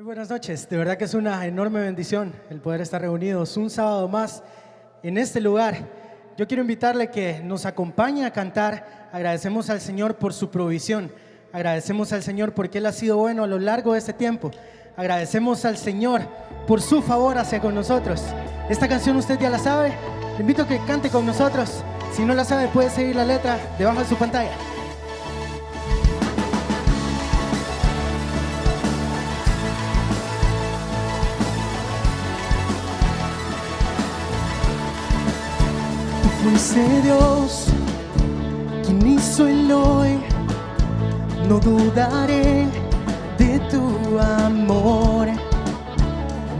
buenas noches, de verdad que es una enorme bendición el poder estar reunidos un sábado más en este lugar. Yo quiero invitarle que nos acompañe a cantar. Agradecemos al Señor por su provisión, agradecemos al Señor porque Él ha sido bueno a lo largo de este tiempo, agradecemos al Señor por su favor hacia con nosotros. Esta canción usted ya la sabe, le invito a que cante con nosotros. Si no la sabe, puede seguir la letra debajo de su pantalla. Fuiste Dios quien hizo el hoy, no dudaré de tu amor.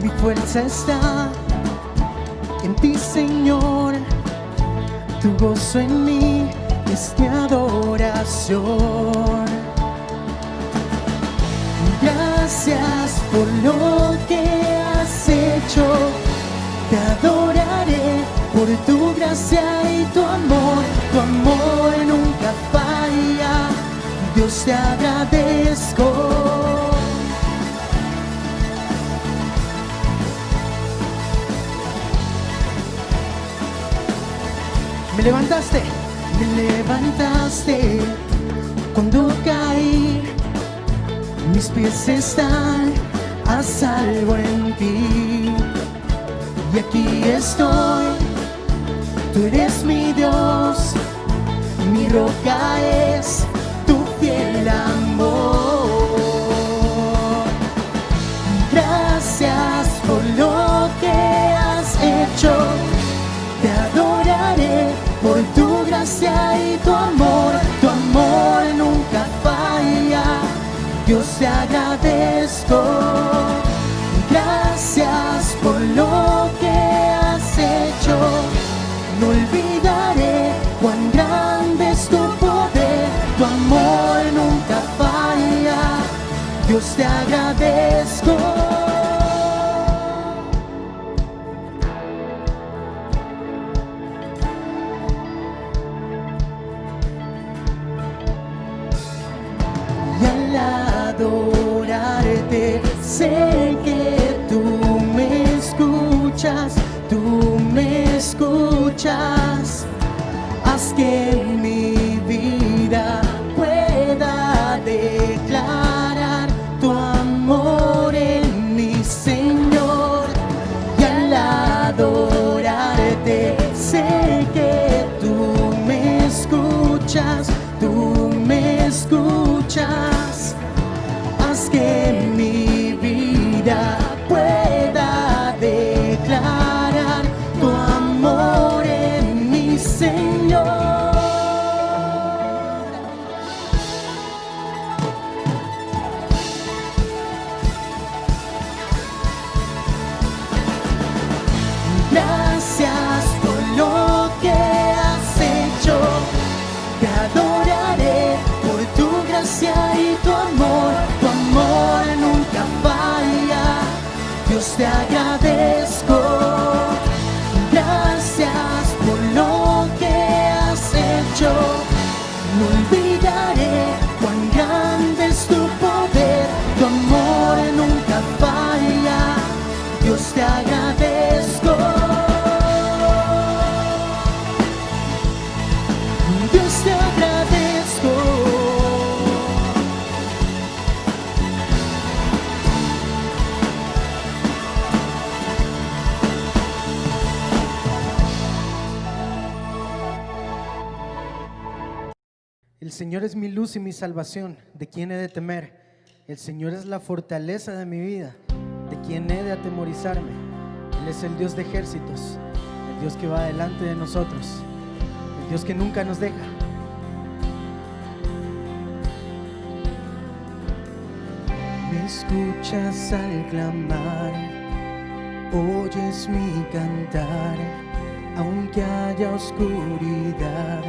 Mi fuerza está en ti, Señor, tu gozo en mí es mi adoración. Gracias por lo que has hecho, te adoraré por tu gracia y tu amor nunca falla, Dios te agradezco. Me levantaste cuando caí, mis pies están a salvo en ti, y aquí estoy. Tú eres mi Dios, mi roca es tu fiel amor. Gracias por lo que has hecho, te adoraré por tu gracia y tu amor nunca falla, Dios te agradezco. Gracias por lo que has hecho, no olvidaré cuán grande es tu poder, tu amor nunca falla, Dios te agradezco. Y al adorarte sé que tú me escuchas, haz que mi vida pueda declarar tu amor en mi Señor. Y al adorarte sé que tú me escuchas, haz que mi vida pueda declarar tu amor en mi Señor. Gracias por lo que has hecho, te adoraré por tu gracia y tu amor nunca falla, Dios te agradezco. Gracias por lo que has hecho, no olvidaré cuán grande es tu poder, tu amor nunca falla, Dios te agradezco. Dios te agradezco. El Señor es mi luz y mi salvación, ¿de quién he de temer? El Señor es la fortaleza de mi vida, ¿de quién he de atemorizarme? Él es el Dios de ejércitos, el Dios que va delante de nosotros, el Dios que nunca nos deja. Me escuchas al clamar, oyes mi cantar, aunque haya oscuridad,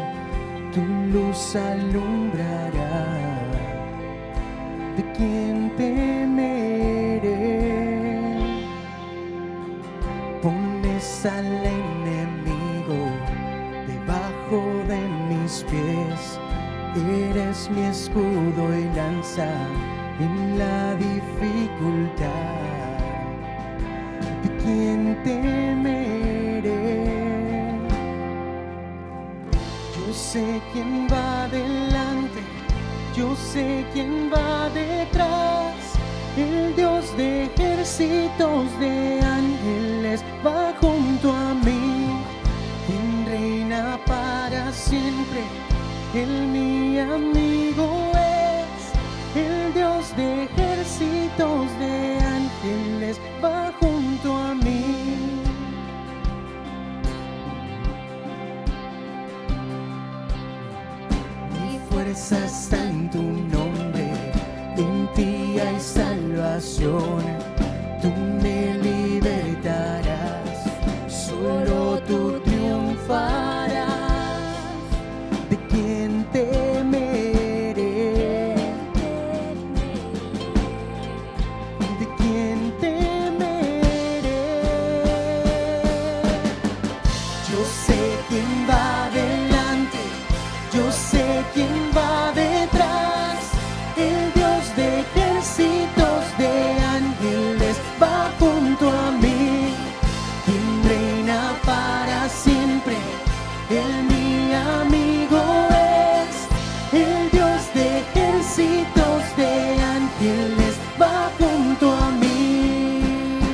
tu luz alumbrará. ¿De quién temeré? Pones al enemigo debajo de mis pies, eres mi escudo y lanza en la dificultad. sé quién va delante, yo sé quién va detrás. El Dios de ejércitos de ángeles va junto a mí. Quien reina para siempre, Él mi amigo es. El Dios de ejércitos de ángeles va junto a mí. Mi fuerza está en tu nombre, en ti hay salvación. Tú me libertarás, solo tú triunfarás. ¿De quién temeré? ¿De quién temeré? Yo sé quién va adelante, yo sé quién va detrás. El Dios de ejércitos de ángeles va junto a mí. Quien reina para siempre, Él mi amigo es. El Dios de ejércitos de ángeles va junto a mí.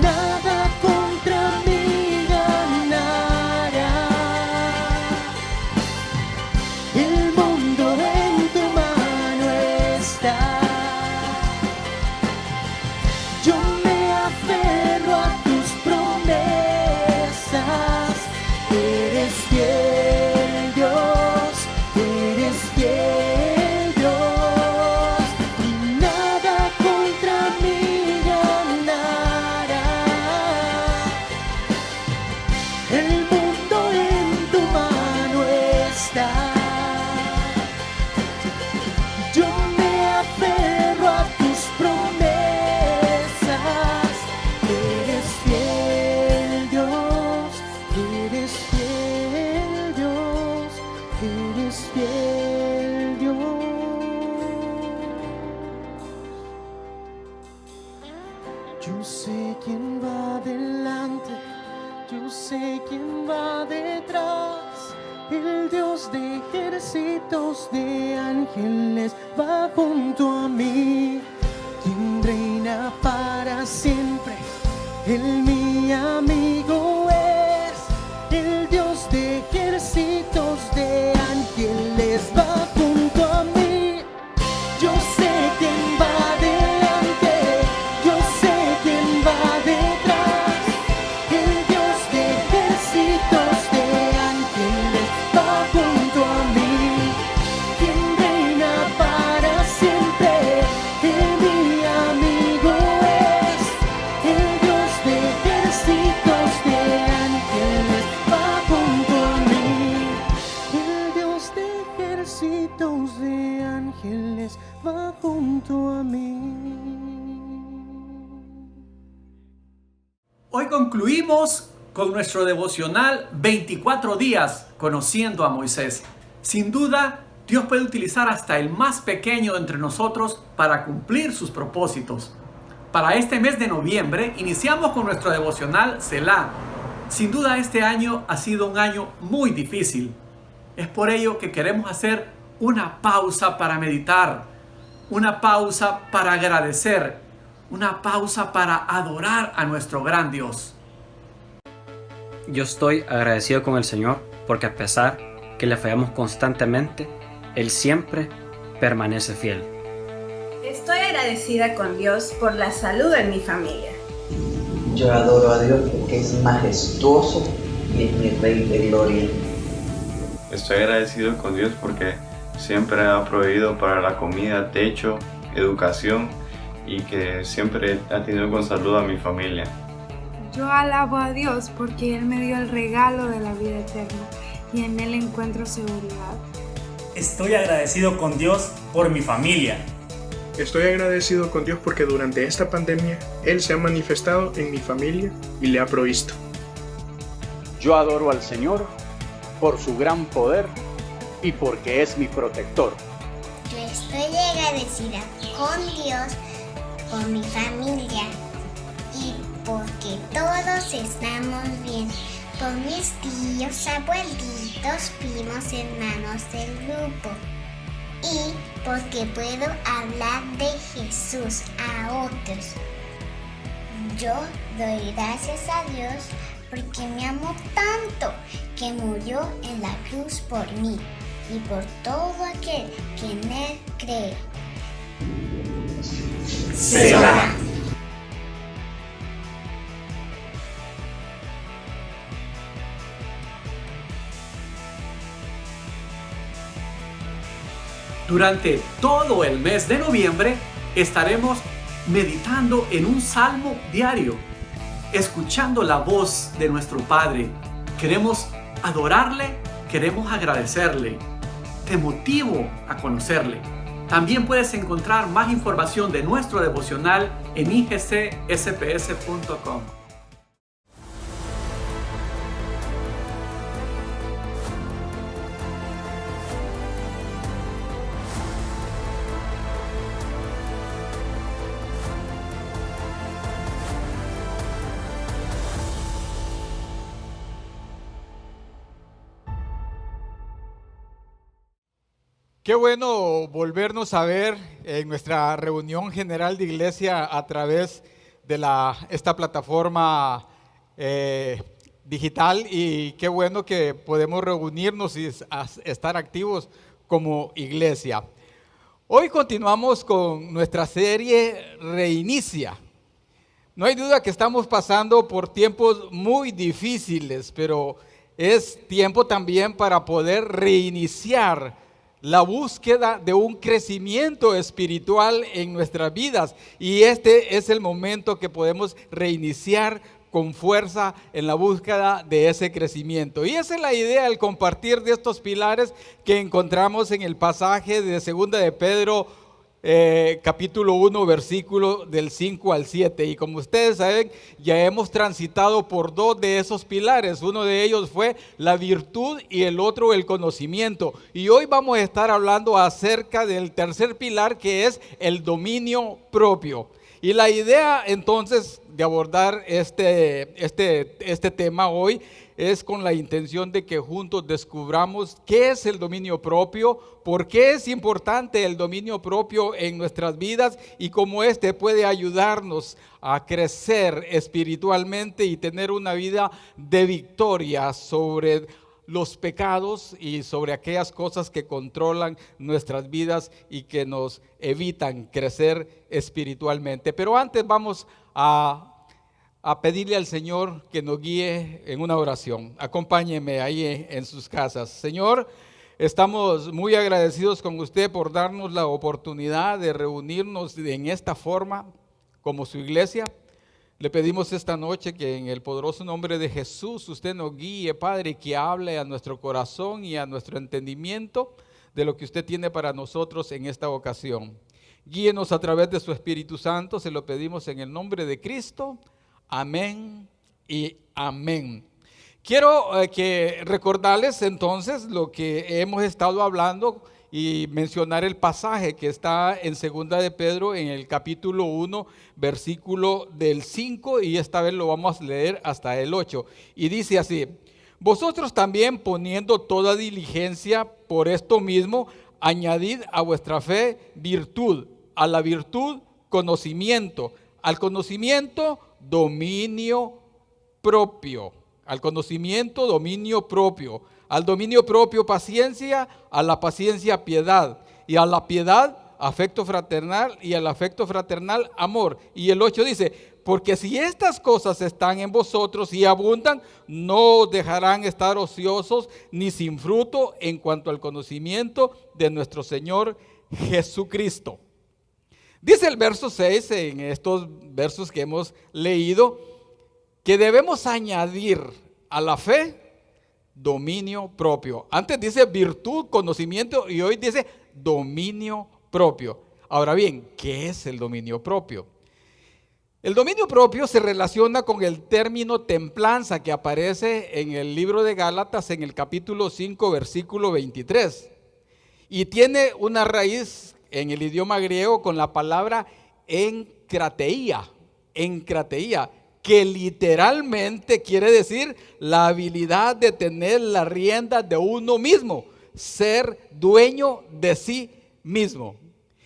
Nada contra mí ganará. El mundo en tu mano está. Yo me aferro a tus promesas. Eres fiel, Dios, eres fiel, Dios. Y nada contra mí ganará. El mundo en tu mano está. Yo me aferro a tus promesas. Eres fiel, Dios, eres fiel, Dios, eres fiel, Dios. Yo sé quién va delante, yo sé quién va detrás. El Dios de ejércitos de ángeles va junto a mí. Quien reina para siempre, Él mi amigo es. El Dios de ejércitos de ángeles va junto a mí. Yo sé quién va delante, yo sé quién va detrás. El Dios de ejércitos de ángeles va junto a mí. Quien reina para siempre, Él mi amigo es. El Dios de ejércitos de ángeles va junto a mí. El Dios de ejércitos de ángeles va junto a mí. Hoy concluimos con nuestro devocional 24 días conociendo a Moisés. Sin duda, Dios puede utilizar hasta el más pequeño de entre nosotros para cumplir sus propósitos. Para este mes de noviembre iniciamos con nuestro devocional Selah. Sin duda este año ha sido un año muy difícil. Es por ello que queremos hacer una pausa para meditar, una pausa para agradecer, una pausa para adorar a nuestro gran Dios. Yo estoy agradecido con el Señor porque a pesar que le fallamos constantemente, Él siempre permanece fiel. Estoy agradecida con Dios por la salud en mi familia. Yo adoro a Dios porque es majestuoso y es mi Rey de gloria. Estoy agradecido con Dios porque siempre ha proveído para la comida, techo, educación y que siempre ha tenido con salud a mi familia. Yo alabo a Dios porque Él me dio el regalo de la vida eterna y en Él encuentro seguridad. Estoy agradecido con Dios por mi familia. Estoy agradecido con Dios porque durante esta pandemia Él se ha manifestado en mi familia y le ha provisto. Yo adoro al Señor por su gran poder y porque es mi protector. Yo estoy agradecida con Dios por mi familia y porque todos estamos bien, por mis tíos, abuelitos, primos, hermanos del grupo. Y porque puedo hablar de Jesús a otros. Yo doy gracias a Dios porque me amó tanto que murió en la cruz por mí y por todo aquel que en Él cree. Selah. Durante todo el mes de noviembre estaremos meditando en un salmo diario, escuchando la voz de nuestro Padre. Queremos adorarle, queremos agradecerle. Te motivo a conocerle. También puedes encontrar más información de nuestro devocional en igcsps.com. Qué bueno volvernos a ver en nuestra reunión general de iglesia a través de esta plataforma digital, y qué bueno que podemos reunirnos y estar activos como iglesia. Hoy continuamos con nuestra serie Reinicia. No hay duda que estamos pasando por tiempos muy difíciles, pero es tiempo también para poder reiniciar la búsqueda de un crecimiento espiritual en nuestras vidas, y este es el momento que podemos reiniciar con fuerza en la búsqueda de ese crecimiento. Y esa es la idea al compartir de estos pilares que encontramos en el pasaje de 2 de Pedro capítulo 1, versículo del 5 al 7. Y como ustedes saben, ya hemos transitado por 2 de esos pilares. Uno de ellos fue la virtud y el otro el conocimiento. Y hoy vamos a estar hablando acerca del tercer pilar, que es el dominio propio. Y la idea entonces de abordar este tema hoy es con la intención de que juntos descubramos qué es el dominio propio, por qué es importante el dominio propio en nuestras vidas y cómo puede ayudarnos a crecer espiritualmente y tener una vida de victoria sobre los pecados y sobre aquellas cosas que controlan nuestras vidas y que nos evitan crecer espiritualmente. Pero antes vamos a pedirle al Señor que nos guíe en una oración. Acompáñeme ahí en sus casas. Señor, estamos muy agradecidos con usted por darnos la oportunidad de reunirnos en esta forma como su iglesia. Le pedimos esta noche que en el poderoso nombre de Jesús usted nos guíe, Padre, que hable a nuestro corazón y a nuestro entendimiento de lo que usted tiene para nosotros en esta ocasión. Guíenos a través de su Espíritu Santo, se lo pedimos en el nombre de Cristo. Amén y amén. Quiero recordarles entonces lo que hemos estado hablando y mencionar el pasaje que está en 2 de Pedro en el capítulo 1, versículo del 5, y esta vez lo vamos a leer hasta el 8. Y dice así: vosotros también, poniendo toda diligencia por esto mismo, añadid a vuestra fe virtud, a la virtud conocimiento, al conocimiento dominio propio, al conocimiento dominio propio, al dominio propio paciencia, a la paciencia piedad, y a la piedad afecto fraternal, y al afecto fraternal amor. Y el 8 dice: porque si estas cosas están en vosotros y abundan, no os dejarán estar ociosos ni sin fruto en cuanto al conocimiento de nuestro Señor Jesucristo. Dice el verso 6 en estos versos que hemos leído que debemos añadir a la fe dominio propio. Antes dice virtud, conocimiento, y hoy dice dominio propio. Ahora bien, ¿qué es el dominio propio? El dominio propio se relaciona con el término templanza que aparece en el libro de Gálatas en el capítulo 5, versículo 23. Y tiene una raíz en el idioma griego con la palabra enkrateía, que literalmente quiere decir la habilidad de tener la rienda de uno mismo, ser dueño de sí mismo.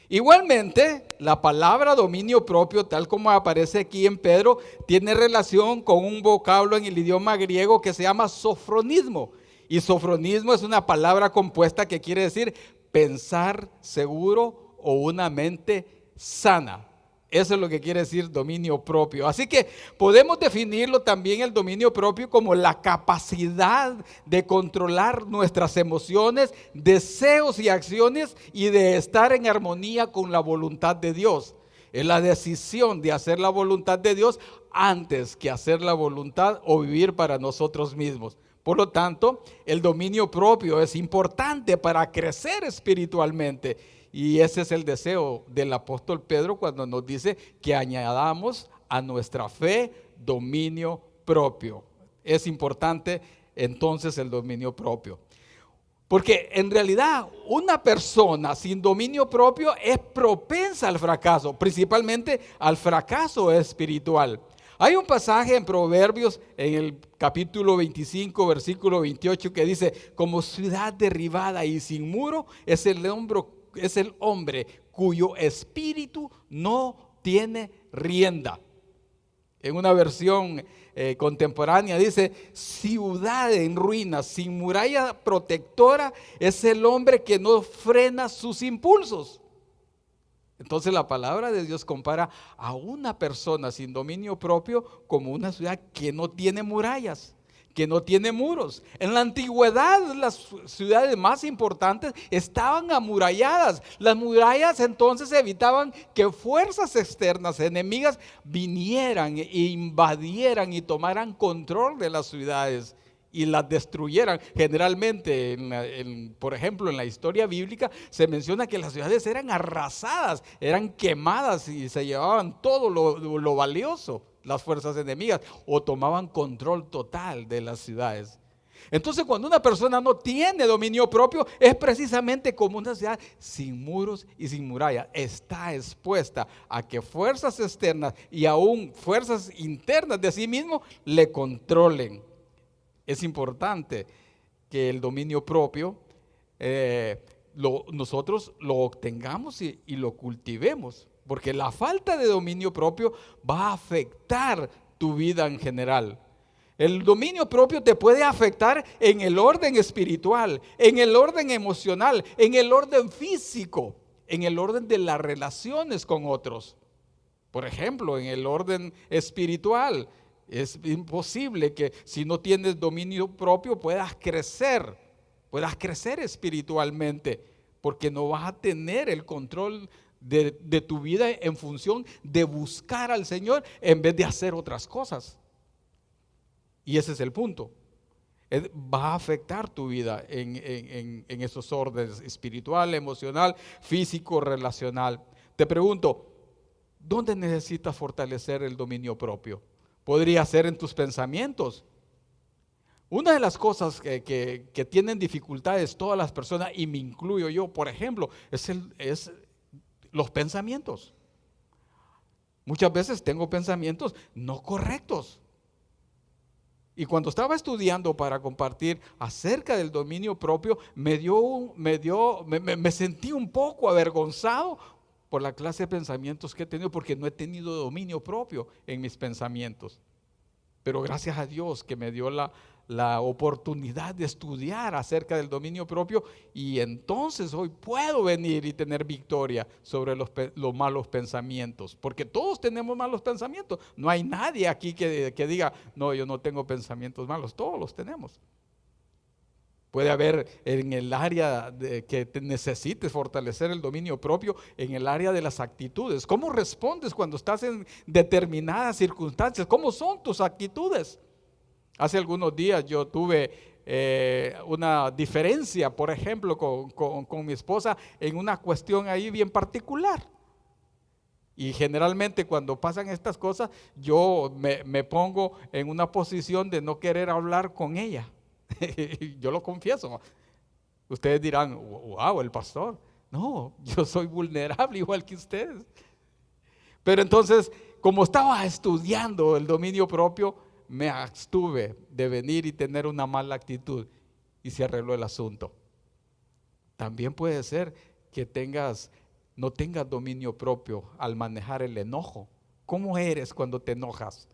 Igualmente, la palabra dominio propio, tal como aparece aquí en Pedro, tiene relación con un vocablo en el idioma griego que se llama sofronismo. Y sofronismo es una palabra compuesta que quiere decir pensar seguro o una mente sana. Eso es lo que quiere decir dominio propio. Así que podemos definirlo también el dominio propio como la capacidad de controlar nuestras emociones, deseos y acciones y de estar en armonía con la voluntad de Dios. Es la decisión de hacer la voluntad de Dios antes que hacer la voluntad o vivir para nosotros mismos. Por lo tanto, el dominio propio es importante para crecer espiritualmente. Y ese es el deseo del apóstol Pedro cuando nos dice que añadamos a nuestra fe dominio propio. Es importante entonces el dominio propio. Porque en realidad una persona sin dominio propio es propensa al fracaso, principalmente al fracaso espiritual. Hay un pasaje en Proverbios en el capítulo 25, versículo 28 que dice: como ciudad derribada y sin muro es el hombre cuyo espíritu no tiene rienda. En una versión contemporánea dice: ciudad en ruinas, sin muralla protectora, es el hombre que no frena sus impulsos. Entonces la palabra de Dios compara a una persona sin dominio propio como una ciudad que no tiene murallas, que no tiene muros. En la antigüedad las ciudades más importantes estaban amuralladas. Las murallas entonces evitaban que fuerzas externas enemigas vinieran e invadieran y tomaran control de las ciudades y las destruyeran. Generalmente, por ejemplo, en la historia bíblica se menciona que las ciudades eran arrasadas, eran quemadas y se llevaban todo lo valioso, las fuerzas enemigas, o tomaban control total de las ciudades. Entonces, cuando una persona no tiene dominio propio, es precisamente como una ciudad sin muros y sin muralla. Está expuesta a que fuerzas externas y aún fuerzas internas de sí mismo le controlen. Es importante que el dominio propio nosotros lo obtengamos y lo cultivemos, porque la falta de dominio propio va a afectar tu vida en general. El dominio propio te puede afectar en el orden espiritual, en el orden emocional, en el orden físico, en el orden de las relaciones con otros. Por ejemplo, en el orden espiritual, es imposible que si no tienes dominio propio puedas crecer espiritualmente, porque no vas a tener el control de tu vida en función de buscar al Señor en vez de hacer otras cosas. Y ese es el punto. Va a afectar tu vida en esos órdenes espiritual, emocional, físico, relacional. Te pregunto, ¿dónde necesitas fortalecer el dominio propio? Podría ser en tus pensamientos. Una de las cosas que tienen dificultades todas las personas, y me incluyo yo, por ejemplo, es los pensamientos. Muchas veces tengo pensamientos no correctos. Y cuando estaba estudiando para compartir acerca del dominio propio, me sentí un poco avergonzado por la clase de pensamientos que he tenido, porque no he tenido dominio propio en mis pensamientos. Pero gracias a Dios que me dio la oportunidad de estudiar acerca del dominio propio, y entonces hoy puedo venir y tener victoria sobre los malos pensamientos, porque todos tenemos malos pensamientos. No hay nadie aquí que diga, no, yo no tengo pensamientos malos. Todos los tenemos. Puede haber en el área que necesites fortalecer el dominio propio, en el área de las actitudes. ¿Cómo respondes cuando estás en determinadas circunstancias? ¿Cómo son tus actitudes? Hace algunos días yo tuve una diferencia, por ejemplo, con mi esposa en una cuestión ahí bien particular. Y generalmente cuando pasan estas cosas, yo me pongo en una posición de no querer hablar con ella. Yo lo confieso. Ustedes dirán, wow, el pastor. No, yo soy vulnerable igual que ustedes. Pero entonces, como estaba estudiando el dominio propio, me abstuve de venir y tener una mala actitud y se arregló el asunto. También puede ser que no tengas dominio propio al manejar el enojo. ¿Cómo eres cuando te enojas?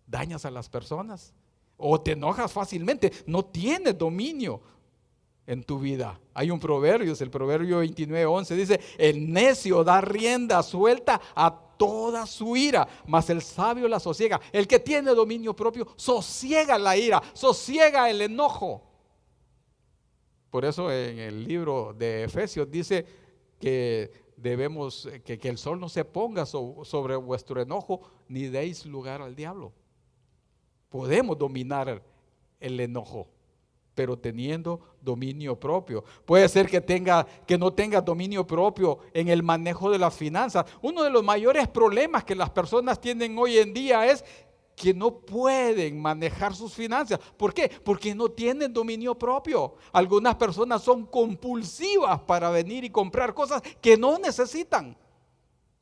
¿Dañas a las personas? ¿O te enojas fácilmente? No tienes dominio en tu vida. Hay un proverbio, el proverbio 29:11, dice: el necio da rienda suelta a toda su ira, mas el sabio la sosiega. El que tiene dominio propio sosiega la ira, sosiega el enojo. Por eso en el libro de Efesios dice que debemos, que el sol no se ponga sobre vuestro enojo, ni deis lugar al diablo. Podemos dominar el enojo, pero teniendo dominio propio. Puede ser que no tenga dominio propio en el manejo de las finanzas. Uno de los mayores problemas que las personas tienen hoy en día es que no pueden manejar sus finanzas. ¿Por qué? Porque no tienen dominio propio. Algunas personas son compulsivas para venir y comprar cosas que no necesitan.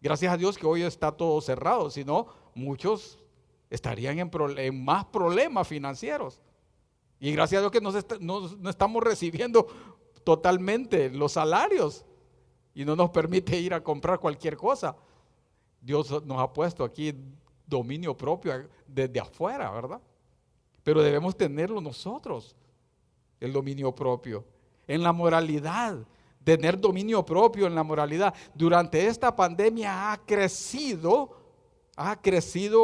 Gracias a Dios que hoy está todo cerrado, si no, muchos estarían en más problemas financieros. Y gracias a Dios que no estamos recibiendo totalmente los salarios y no nos permite ir a comprar cualquier cosa. Dios nos ha puesto aquí dominio propio desde afuera, ¿verdad? Pero debemos tenerlo nosotros, el dominio propio. En la moralidad, tener dominio propio en la moralidad. Durante esta pandemia ha crecido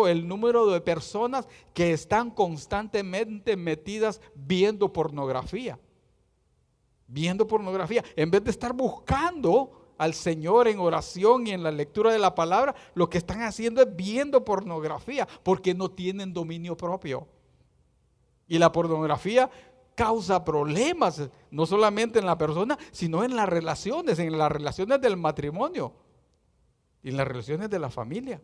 el número de personas que están constantemente metidas viendo pornografía. Viendo pornografía. En vez de estar buscando al Señor en oración y en la lectura de la palabra, lo que están haciendo es viendo pornografía, porque no tienen dominio propio. Y la pornografía causa problemas, no solamente en la persona, sino en las relaciones del matrimonio y en las relaciones de la familia.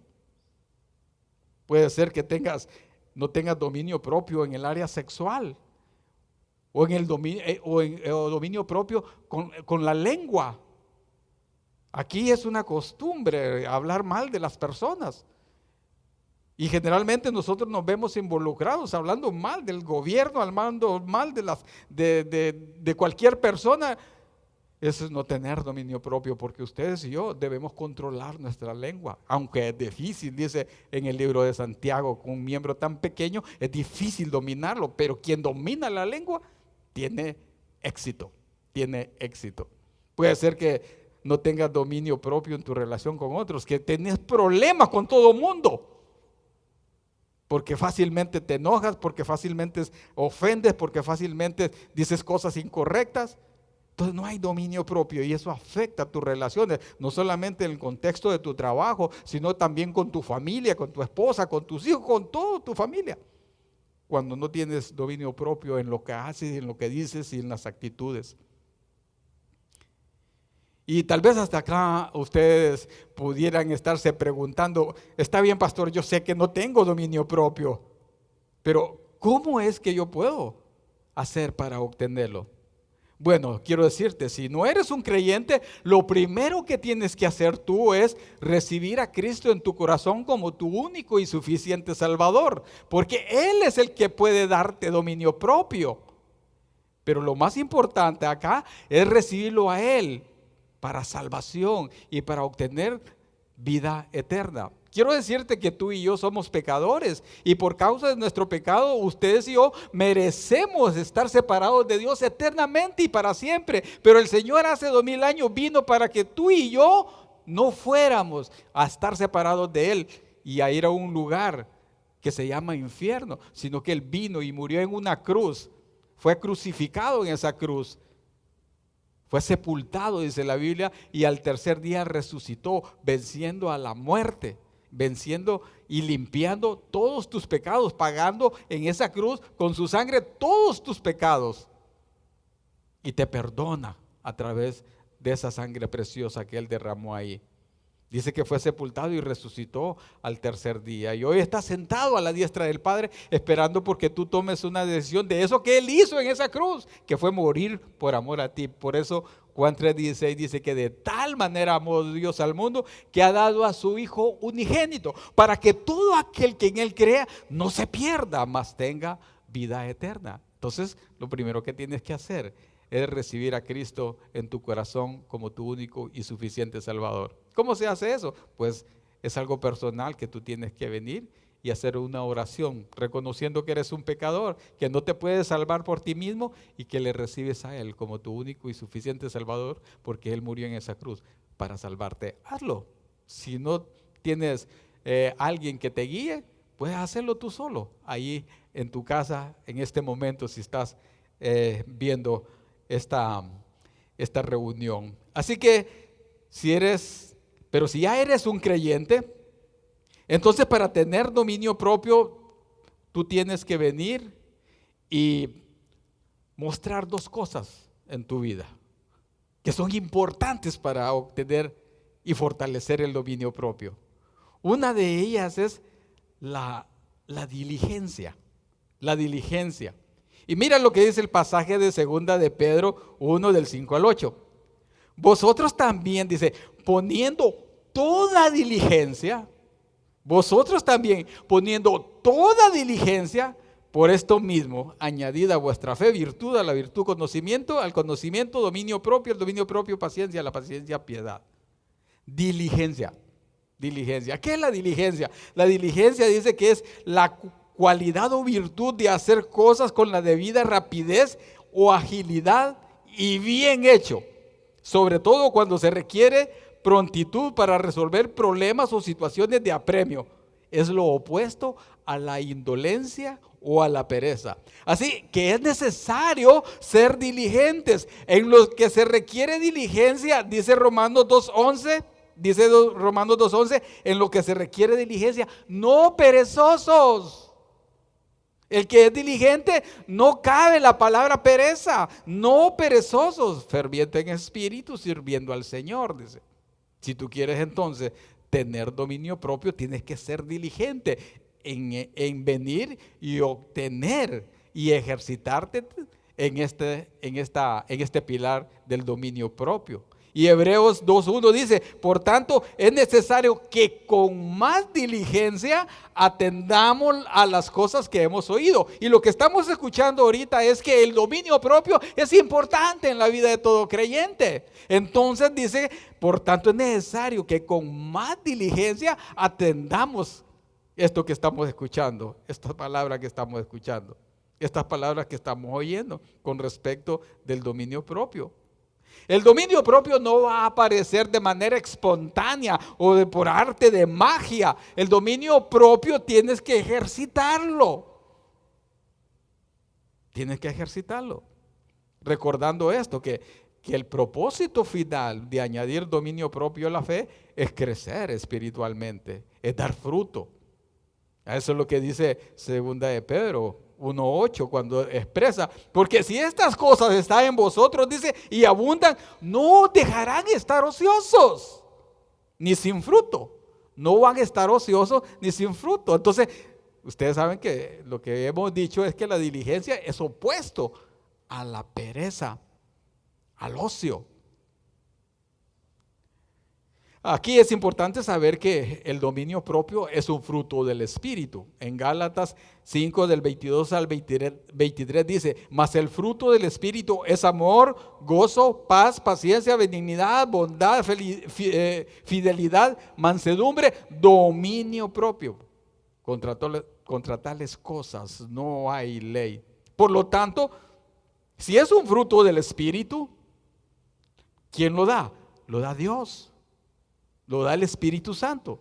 Puede ser que no tengas dominio propio en el área sexual o en el dominio propio con la lengua. Aquí es una costumbre hablar mal de las personas. Y generalmente nosotros nos vemos involucrados hablando mal del gobierno, hablando mal de cualquier persona. Eso es no tener dominio propio, porque ustedes y yo debemos controlar nuestra lengua. Aunque es difícil, dice en el libro de Santiago, con un miembro tan pequeño es difícil dominarlo, pero quien domina la lengua tiene éxito, Puede ser que no tengas dominio propio en tu relación con otros, que tenés problemas con todo el mundo, porque fácilmente te enojas, porque fácilmente ofendes, porque fácilmente dices cosas incorrectas. Entonces no hay dominio propio y eso afecta a tus relaciones, no solamente en el contexto de tu trabajo, sino también con tu familia, con tu esposa, con tus hijos, con toda tu familia. Cuando no tienes dominio propio en lo que haces, en lo que dices y en las actitudes. Y tal vez hasta acá ustedes pudieran estarse preguntando: está bien, pastor, yo sé que no tengo dominio propio, pero ¿cómo es que yo puedo hacer para obtenerlo? Bueno, quiero decirte, si no eres un creyente, lo primero que tienes que hacer tú es recibir a Cristo en tu corazón como tu único y suficiente Salvador, porque Él es el que puede darte dominio propio. Pero lo más importante acá es recibirlo a Él para salvación y para obtener vida eterna. Quiero decirte que tú y yo somos pecadores y por causa de nuestro pecado, ustedes y yo merecemos estar separados de Dios eternamente y para siempre. Pero el Señor hace 2000 años vino para que tú y yo no fuéramos a estar separados de Él y a ir a un lugar que se llama infierno, sino que Él vino y murió en una cruz, fue crucificado en esa cruz. Fue sepultado, dice la Biblia, y al tercer día resucitó, venciendo a la muerte, venciendo y limpiando todos tus pecados, pagando en esa cruz con su sangre todos tus pecados. Y te perdona a través de esa sangre preciosa que Él derramó ahí. Dice que fue sepultado y resucitó al tercer día. Y hoy está sentado a la diestra del Padre esperando porque tú tomes una decisión de eso que Él hizo en esa cruz, que fue morir por amor a ti. Por eso Juan 3:16 dice que de tal manera amó Dios al mundo que ha dado a su Hijo unigénito, para que todo aquel que en Él crea no se pierda, mas tenga vida eterna. Entonces, lo primero que tienes que hacer es recibir a Cristo en tu corazón como tu único y suficiente Salvador. ¿Cómo se hace eso? Pues es algo personal que tú tienes que venir y hacer una oración, reconociendo que eres un pecador, que no te puedes salvar por ti mismo y que le recibes a Él como tu único y suficiente Salvador, porque Él murió en esa cruz para salvarte. Hazlo. Si no tienes alguien que te guíe, puedes hacerlo tú solo, ahí en tu casa, en este momento, si estás viendo esta reunión. Así que si ya eres un creyente, entonces para tener dominio propio, tú tienes que venir y mostrar dos cosas en tu vida que son importantes para obtener y fortalecer el dominio propio. Una de ellas es la diligencia. La diligencia. Y mira lo que dice el pasaje de 2 de Pedro 1 del 5 al 8. Vosotros también, dice, poniendo toda diligencia, vosotros también poniendo toda diligencia, por esto mismo, añadida a vuestra fe, virtud, a la virtud, conocimiento, al conocimiento, dominio propio, al dominio propio, paciencia, a la paciencia, piedad. Diligencia. Diligencia. ¿Qué es la diligencia? La diligencia dice que es la cualidad o virtud de hacer cosas con la debida rapidez o agilidad y bien hecho, sobre todo cuando se requiere prontitud para resolver problemas o situaciones de apremio. Es lo opuesto a la indolencia o a la pereza. Así que es necesario ser diligentes. En lo que se requiere diligencia, dice Romanos 2:11, en lo que se requiere diligencia, no perezosos. El que es diligente, no cabe la palabra pereza, no perezosos, ferviente en espíritu, sirviendo al Señor, dice. Si tú quieres entonces tener dominio propio, tienes que ser diligente en venir y obtener y ejercitarte en este pilar del dominio propio. Y Hebreos 2:1 dice, por tanto es necesario que con más diligencia atendamos a las cosas que hemos oído. Y lo que estamos escuchando ahorita es que el dominio propio es importante en la vida de todo creyente. Entonces dice, por tanto es necesario que con más diligencia atendamos esto que estamos escuchando, estas palabras que estamos escuchando, estas palabras que estamos oyendo con respecto del dominio propio. El dominio propio no va a aparecer de manera espontánea o por arte de magia. El dominio propio tienes que ejercitarlo. Tienes que ejercitarlo. Recordando esto, que el propósito final de añadir dominio propio a la fe es crecer espiritualmente, es dar fruto. Eso es lo que dice 2 de Pedro 1:8 cuando expresa, porque si estas cosas están en vosotros, dice, y abundan, no dejarán estar ociosos, ni sin fruto. No van a estar ociosos ni sin fruto. Entonces, ustedes saben que lo que hemos dicho es que la diligencia es opuesto a la pereza, al ocio. Aquí es importante saber que el dominio propio es un fruto del Espíritu. En Gálatas 5 del 22 al 23 dice, mas el fruto del Espíritu es amor, gozo, paz, paciencia, benignidad, bondad, fidelidad, mansedumbre, dominio propio. Contra tales cosas no hay ley. Por lo tanto, si es un fruto del Espíritu, ¿quién lo da? Lo da Dios. Lo da el Espíritu Santo.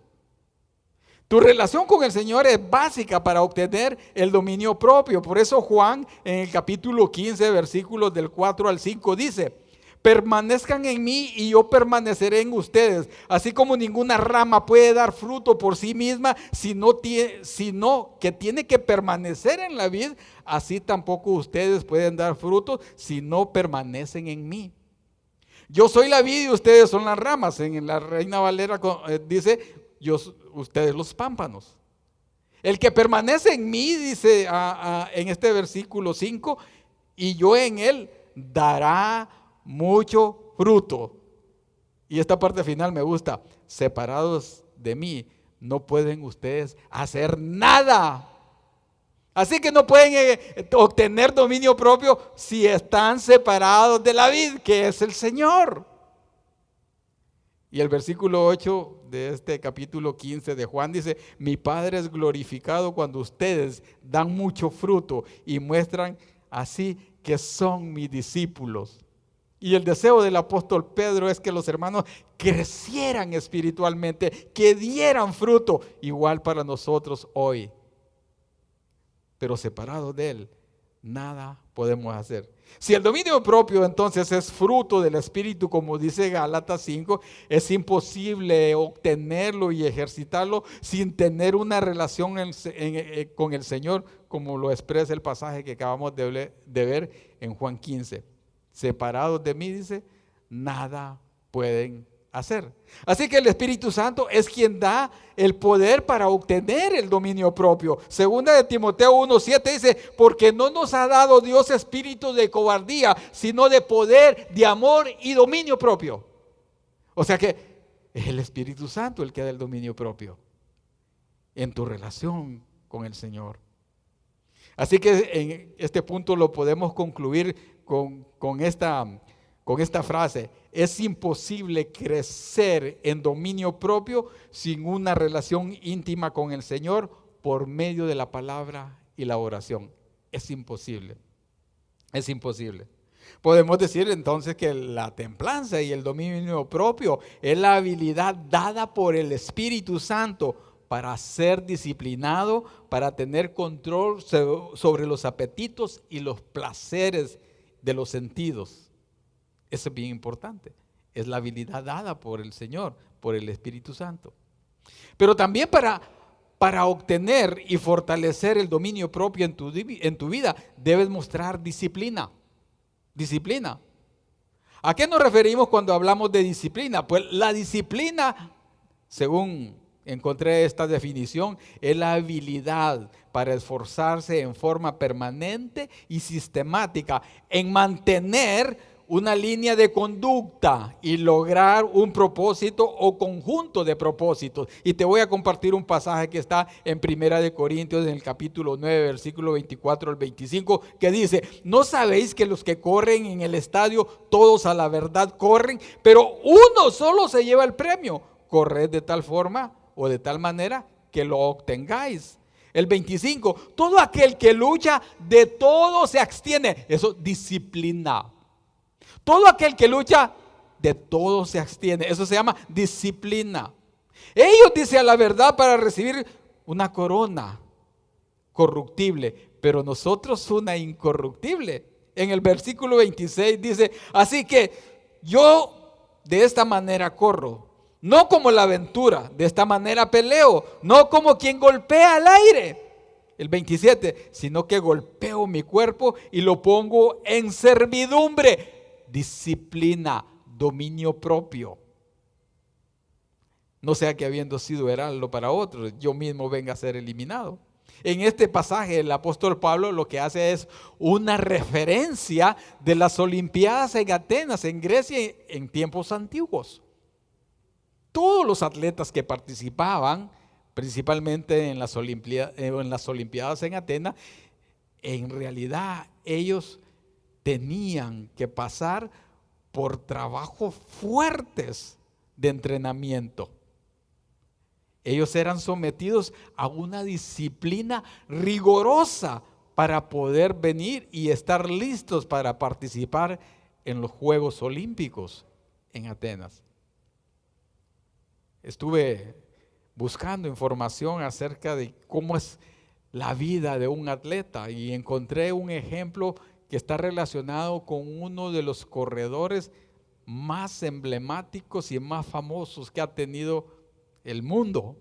Tu relación con el Señor es básica para obtener el dominio propio. Por eso Juan en el capítulo 15, versículos del 4 al 5 dice, permanezcan en mí y yo permaneceré en ustedes. Así como ninguna rama puede dar fruto por sí misma, sino que tiene que permanecer en la vid, así tampoco ustedes pueden dar fruto si no permanecen en mí. Yo soy la vid y ustedes son las ramas. En la Reina Valera dice, ustedes los pámpanos. El que permanece en mí, dice en este versículo 5, y yo en él, dará mucho fruto. Y esta parte final me gusta. Separados de mí, no pueden ustedes hacer nada. Así que no pueden obtener dominio propio si están separados de la vid, que es el Señor. Y el versículo 8 de este capítulo 15 de Juan dice: mi Padre es glorificado cuando ustedes dan mucho fruto y muestran así que son mis discípulos. Y el deseo del apóstol Pedro es que los hermanos crecieran espiritualmente, que dieran fruto, igual para nosotros hoy. Pero separados de Él, nada podemos hacer. Si el dominio propio entonces es fruto del Espíritu, como dice Gálatas 5, es imposible obtenerlo y ejercitarlo sin tener una relación con el Señor, como lo expresa el pasaje que acabamos de ver en Juan 15. Separados de mí, dice, nada pueden hacer. Así que el Espíritu Santo es quien da el poder para obtener el dominio propio. Segunda de Timoteo 1:7 dice: porque no nos ha dado Dios espíritu de cobardía, sino de poder, de amor y dominio propio. O sea que es el Espíritu Santo el que da el dominio propio en tu relación con el Señor. Así que en este punto lo podemos concluir con esta frase: es imposible crecer en dominio propio sin una relación íntima con el Señor por medio de la palabra y la oración. Es imposible. Es imposible. Podemos decir entonces que la templanza y el dominio propio es la habilidad dada por el Espíritu Santo para ser disciplinado, para tener control sobre los apetitos y los placeres de los sentidos. Eso es bien importante. Es la habilidad dada por el Señor, por el Espíritu Santo. Pero también para obtener y fortalecer el dominio propio en tu vida, debes mostrar disciplina. Disciplina. ¿A qué nos referimos cuando hablamos de disciplina? Pues la disciplina, según encontré esta definición, es la habilidad para esforzarse en forma permanente y sistemática en mantener una línea de conducta y lograr un propósito o conjunto de propósitos. Y te voy a compartir un pasaje que está en 1 Corintios, en el capítulo 9, versículo 24 al 25, que dice: ¿no sabéis que los que corren en el estadio, todos a la verdad corren, pero uno solo se lleva el premio? Corred de tal forma o de tal manera que lo obtengáis. El 25, todo aquel que lucha, de todo se abstiene. Eso, disciplina. Todo aquel que lucha, de todo se abstiene. Eso se llama disciplina. Ellos dicen la verdad para recibir una corona corruptible, pero nosotros una incorruptible. En el versículo 26 dice: así que yo de esta manera corro, no como la aventura, de esta manera peleo, no como quien golpea al aire. El 27, sino que golpeo mi cuerpo y lo pongo en servidumbre. Disciplina, dominio propio. No sea que habiendo sido heraldo para otros, yo mismo venga a ser eliminado. En este pasaje el apóstol Pablo lo que hace es una referencia de las Olimpiadas en Atenas, en Grecia, en tiempos antiguos. Todos los atletas que participaban, principalmente en las Olimpiadas en Atenas, en realidad ellos tenían que pasar por trabajos fuertes de entrenamiento. Ellos eran sometidos a una disciplina rigurosa para poder venir y estar listos para participar en los Juegos Olímpicos en Atenas. Estuve buscando información acerca de cómo es la vida de un atleta y encontré un ejemplo que está relacionado con uno de los corredores más emblemáticos y más famosos que ha tenido el mundo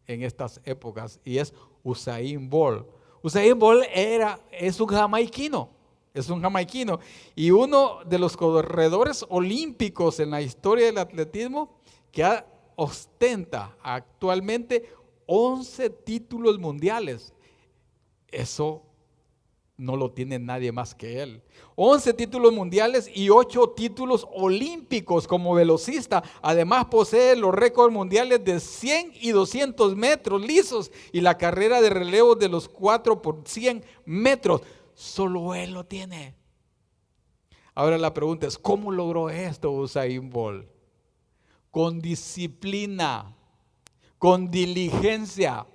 en estas épocas, y es Usain Bolt. Usain Bolt es un jamaiquino, y uno de los corredores olímpicos en la historia del atletismo que ostenta actualmente 11 títulos mundiales. Eso no lo tiene nadie más que él. 11 títulos mundiales y 8 títulos olímpicos como velocista. Además posee los récords mundiales de 100 y 200 metros lisos y la carrera de relevo de los 4 por 100 metros. Solo él lo tiene. Ahora la pregunta es, ¿cómo logró esto Usain Bolt? Con disciplina, con diligencia.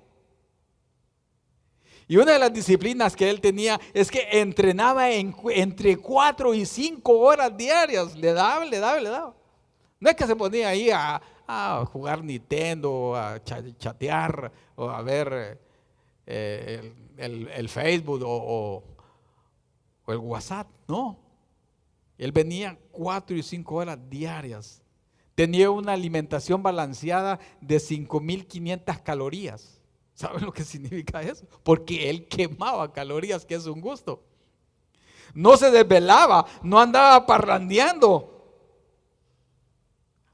Y una de las disciplinas que él tenía es que entrenaba entre 4 y 5 horas diarias. Le daba. No es que se ponía ahí a jugar Nintendo, a chatear o a ver el Facebook o el WhatsApp. No. Él venía 4 y 5 horas diarias. Tenía una alimentación balanceada de 5.500 calorías. ¿Saben lo que significa eso? Porque él quemaba calorías, que es un gusto. No se desvelaba, no andaba parrandeando.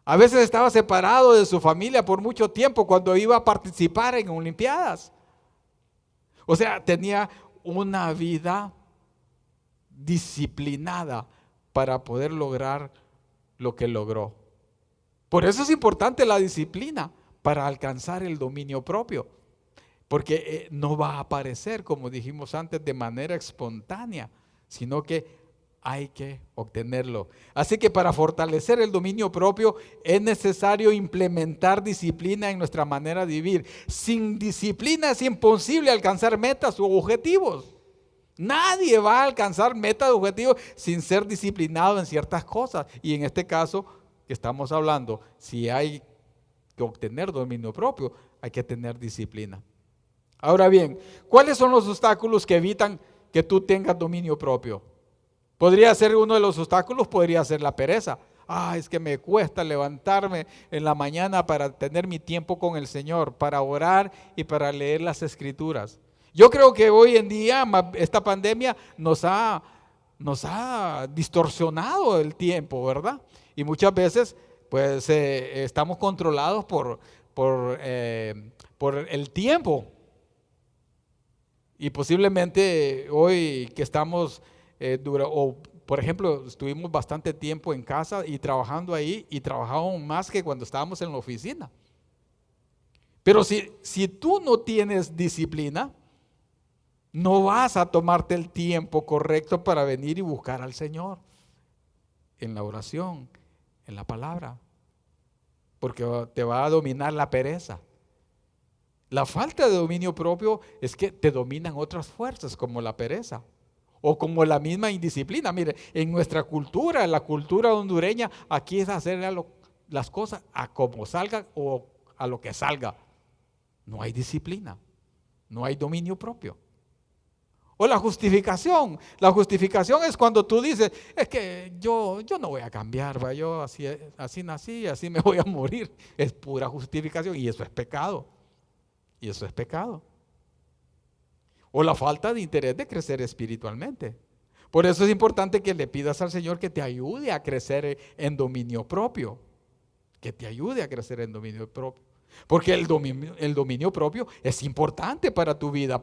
A veces estaba separado de su familia por mucho tiempo cuando iba a participar en Olimpiadas. O sea, tenía una vida disciplinada para poder lograr lo que logró. Por eso es importante la disciplina para alcanzar el dominio propio. Porque no va a aparecer, como dijimos antes, de manera espontánea, sino que hay que obtenerlo. Así que para fortalecer el dominio propio es necesario implementar disciplina en nuestra manera de vivir. Sin disciplina es imposible alcanzar metas u objetivos. Nadie va a alcanzar metas o objetivos sin ser disciplinado en ciertas cosas. Y en este caso que estamos hablando, si hay que obtener dominio propio, hay que tener disciplina. Ahora bien, ¿cuáles son los obstáculos que evitan que tú tengas dominio propio? Podría ser uno de los obstáculos, podría ser la pereza. Es que me cuesta levantarme en la mañana para tener mi tiempo con el Señor, para orar y para leer las Escrituras. Yo creo que hoy en día esta pandemia nos ha distorsionado el tiempo, ¿verdad? Y muchas veces pues estamos controlados por el tiempo. Y posiblemente hoy que estamos, por ejemplo, estuvimos bastante tiempo en casa y trabajando ahí y trabajamos más que cuando estábamos en la oficina. Pero si tú no tienes disciplina, no vas a tomarte el tiempo correcto para venir y buscar al Señor en la oración, en la palabra, porque te va a dominar la pereza. La falta de dominio propio es que te dominan otras fuerzas como la pereza o como la misma indisciplina. Mire, en nuestra cultura, en la cultura hondureña, aquí es hacer las cosas a como salgan o a lo que salga. No hay disciplina, no hay dominio propio. O la justificación. La justificación es cuando tú dices, es que yo no voy a cambiar, yo así nací, así me voy a morir. Es pura justificación y eso es pecado. Y eso es pecado. O la falta de interés de crecer espiritualmente. Por eso es importante que le pidas al Señor que te ayude a crecer en dominio propio. Que te ayude a crecer en dominio propio. Porque el dominio propio es importante para tu vida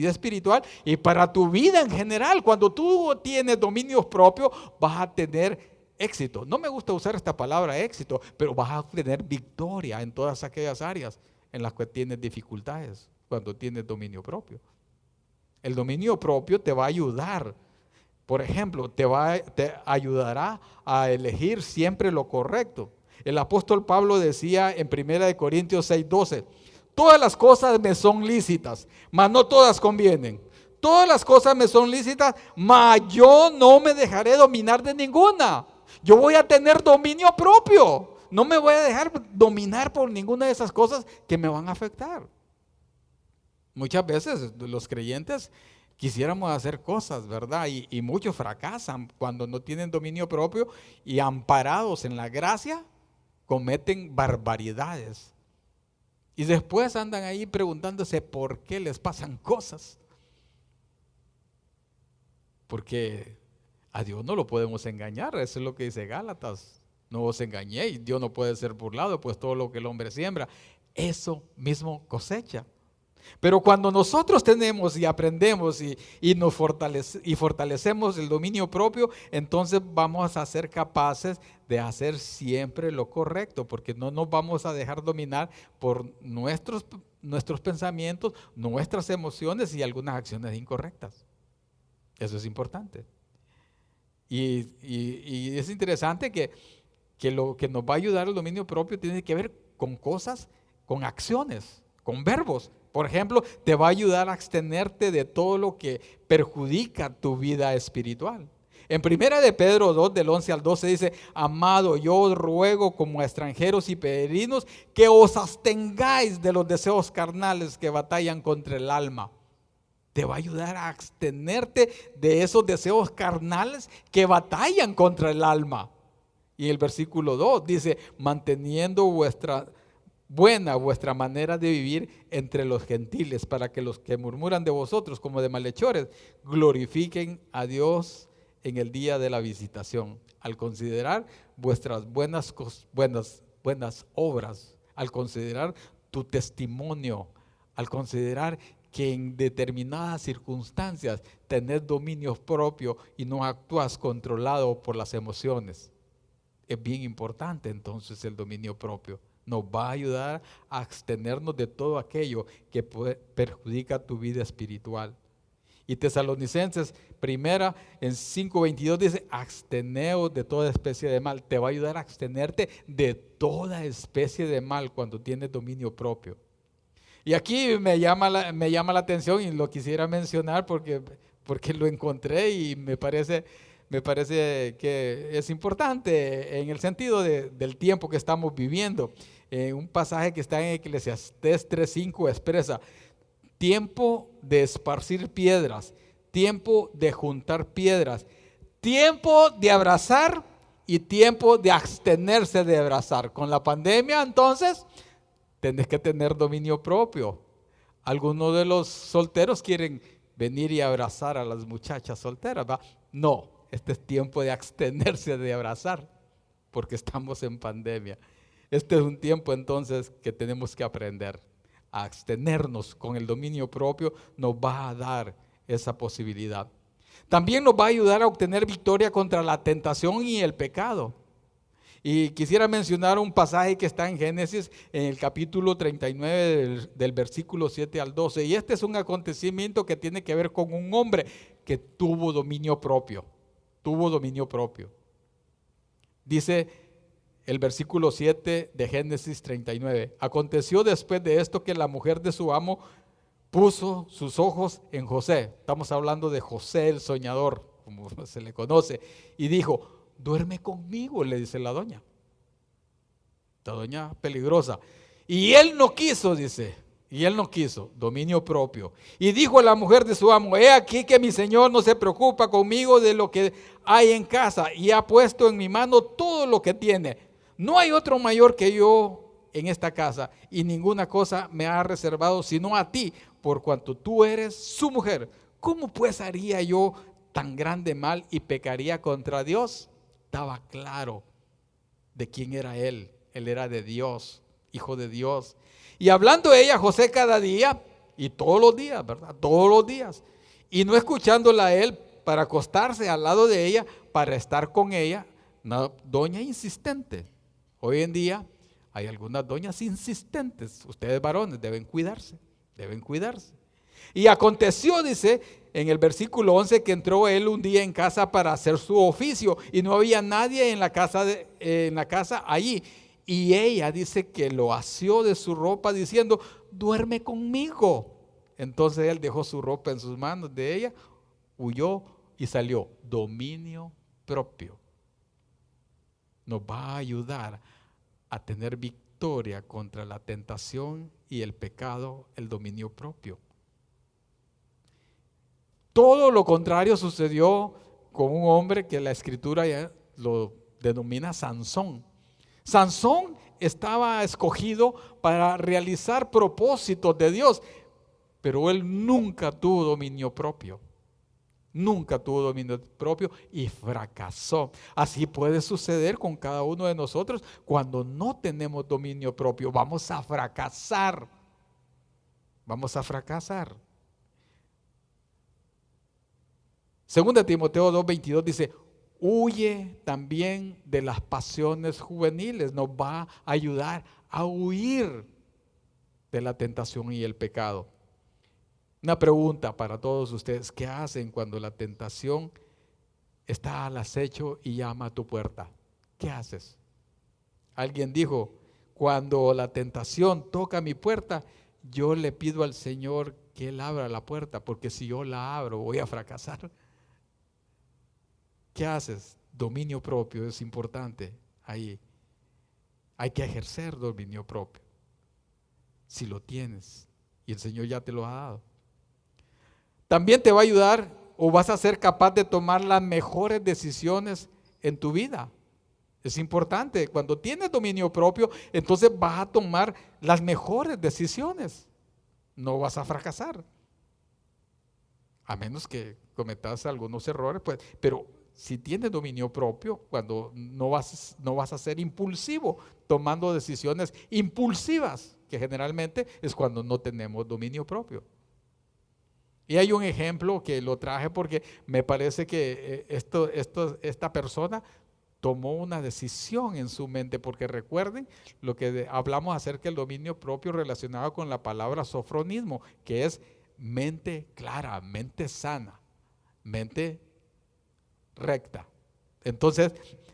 espiritual y para tu vida en general. Cuando tú tienes dominio propio, vas a tener éxito. No me gusta usar esta palabra éxito, pero vas a tener victoria en todas aquellas áreas en las que tienes dificultades cuando tienes dominio propio. El dominio propio te va a ayudar. Por ejemplo, te ayudará a elegir siempre lo correcto. El apóstol Pablo decía en 1 Corintios 6:12, todas las cosas me son lícitas, mas no todas convienen. Todas las cosas me son lícitas, mas yo no me dejaré dominar de ninguna. Yo voy a tener dominio propio. No me voy a dejar dominar por ninguna de esas cosas que me van a afectar. Muchas veces los creyentes quisiéramos hacer cosas, ¿verdad? Y muchos fracasan cuando no tienen dominio propio y amparados en la gracia cometen barbaridades. Y después andan ahí preguntándose por qué les pasan cosas. Porque a Dios no lo podemos engañar, eso es lo que dice Gálatas. No os engañéis, Dios no puede ser burlado, pues todo lo que el hombre siembra, eso mismo cosecha. Pero cuando nosotros tenemos y aprendemos y fortalecemos el dominio propio, entonces vamos a ser capaces de hacer siempre lo correcto, porque no nos vamos a dejar dominar por nuestros pensamientos, nuestras emociones y algunas acciones incorrectas. Eso es importante. Y es interesante que lo que nos va a ayudar al dominio propio tiene que ver con cosas, con acciones, con verbos. Por ejemplo, te va a ayudar a abstenerte de todo lo que perjudica tu vida espiritual. En 1 de Pedro 2, del 11 al 12 dice: amado, yo os ruego como a extranjeros y peregrinos que os abstengáis de los deseos carnales que batallan contra el alma. Te va a ayudar a abstenerte de esos deseos carnales que batallan contra el alma. Y el versículo 2 dice: manteniendo vuestra manera de vivir entre los gentiles, para que los que murmuran de vosotros como de malhechores glorifiquen a Dios en el día de la visitación, al considerar vuestras buenas obras, al considerar tu testimonio, al considerar que en determinadas circunstancias tenés dominio propio y no actúas controlado por las emociones. Es bien importante entonces el dominio propio. Nos va a ayudar a abstenernos de todo aquello que perjudica tu vida espiritual. Y Tesalonicenses primera en 5:22 dice: absteneos de toda especie de mal. Te va a ayudar a abstenerte de toda especie de mal cuando tienes dominio propio. Y aquí me llama la atención y lo quisiera mencionar porque lo encontré y me parece que es importante en el sentido del tiempo que estamos viviendo. Un pasaje que está en Eclesiastés 3:5 expresa: tiempo de esparcir piedras, tiempo de juntar piedras, tiempo de abrazar y tiempo de abstenerse de abrazar. Con la pandemia, entonces, tenés que tener dominio propio. Algunos de los solteros quieren venir y abrazar a las muchachas solteras, ¿va? No, este es tiempo de abstenerse de abrazar, porque estamos en pandemia. Este es un tiempo entonces que tenemos que aprender a abstenernos. Con el dominio propio nos va a dar esa posibilidad. También nos va a ayudar a obtener victoria contra la tentación y el pecado. Y quisiera mencionar un pasaje que está en Génesis, en el capítulo 39 del versículo 7 al 12. Y este es un acontecimiento que tiene que ver con un hombre que tuvo dominio propio. Tuvo dominio propio. Dice el versículo 7 de Génesis 39. Aconteció después de esto que la mujer de su amo puso sus ojos en José. Estamos hablando de José el soñador, como se le conoce. Y dijo: duerme conmigo, le dice la doña peligrosa. Y él no quiso, dice. Y él no quiso, dominio propio. Y dijo a la mujer de su amo: he aquí que mi señor no se preocupa conmigo de lo que hay en casa, y ha puesto en mi mano todo lo que tiene. No hay otro mayor que yo en esta casa, y ninguna cosa me ha reservado sino a ti, por cuanto tú eres su mujer. ¿Cómo pues haría yo tan grande mal y pecaría contra Dios? Estaba claro de quién era él. Él era de Dios, hijo de Dios. Y hablando ella a José cada día, y todos los días, ¿verdad? Todos los días. Y no escuchándola a él para acostarse al lado de ella, para estar con ella, una doña insistente. Hoy en día hay algunas doñas insistentes. Ustedes varones deben cuidarse, deben cuidarse. Y aconteció, dice, en el versículo 11, que entró él un día en casa para hacer su oficio y no había nadie en la casa allí. Y ella dice que lo asió de su ropa diciendo: duerme conmigo. Entonces él dejó su ropa en sus manos de ella, huyó y salió. Dominio propio. Nos va a ayudar a tener victoria contra la tentación y el pecado, el dominio propio. Todo lo contrario sucedió con un hombre que la escritura ya lo denomina Sansón. Sansón estaba escogido para realizar propósitos de Dios, pero él nunca tuvo dominio propio. Nunca tuvo dominio propio y fracasó. Así puede suceder con cada uno de nosotros cuando no tenemos dominio propio. Vamos a fracasar. vamos a fracasar. 2 Timoteo 2:22 dice, huye también de las pasiones juveniles. Nos va a ayudar a huir de la tentación y el pecado. Una pregunta para todos ustedes: ¿qué hacen cuando la tentación está al acecho y llama a tu puerta? ¿Qué haces? Alguien dijo, cuando la tentación toca mi puerta, yo le pido al Señor que Él abra la puerta, porque si yo la abro voy a fracasar. ¿Qué haces? Dominio propio es importante ahí. Hay que ejercer dominio propio. Si lo tienes y el Señor ya te lo ha dado. También te va a ayudar, o vas a ser capaz de tomar las mejores decisiones en tu vida. Es importante, cuando tienes dominio propio, entonces vas a tomar las mejores decisiones. No vas a fracasar. A menos que cometas algunos errores, pues, pero si tienes dominio propio, cuando no vas a ser impulsivo, tomando decisiones impulsivas, que generalmente es cuando no tenemos dominio propio. Y hay un ejemplo que lo traje porque me parece que esta persona tomó una decisión en su mente, porque recuerden lo que hablamos acerca del dominio propio relacionado con la palabra sofronismo, que es mente clara, mente sana, mente recta. Entonces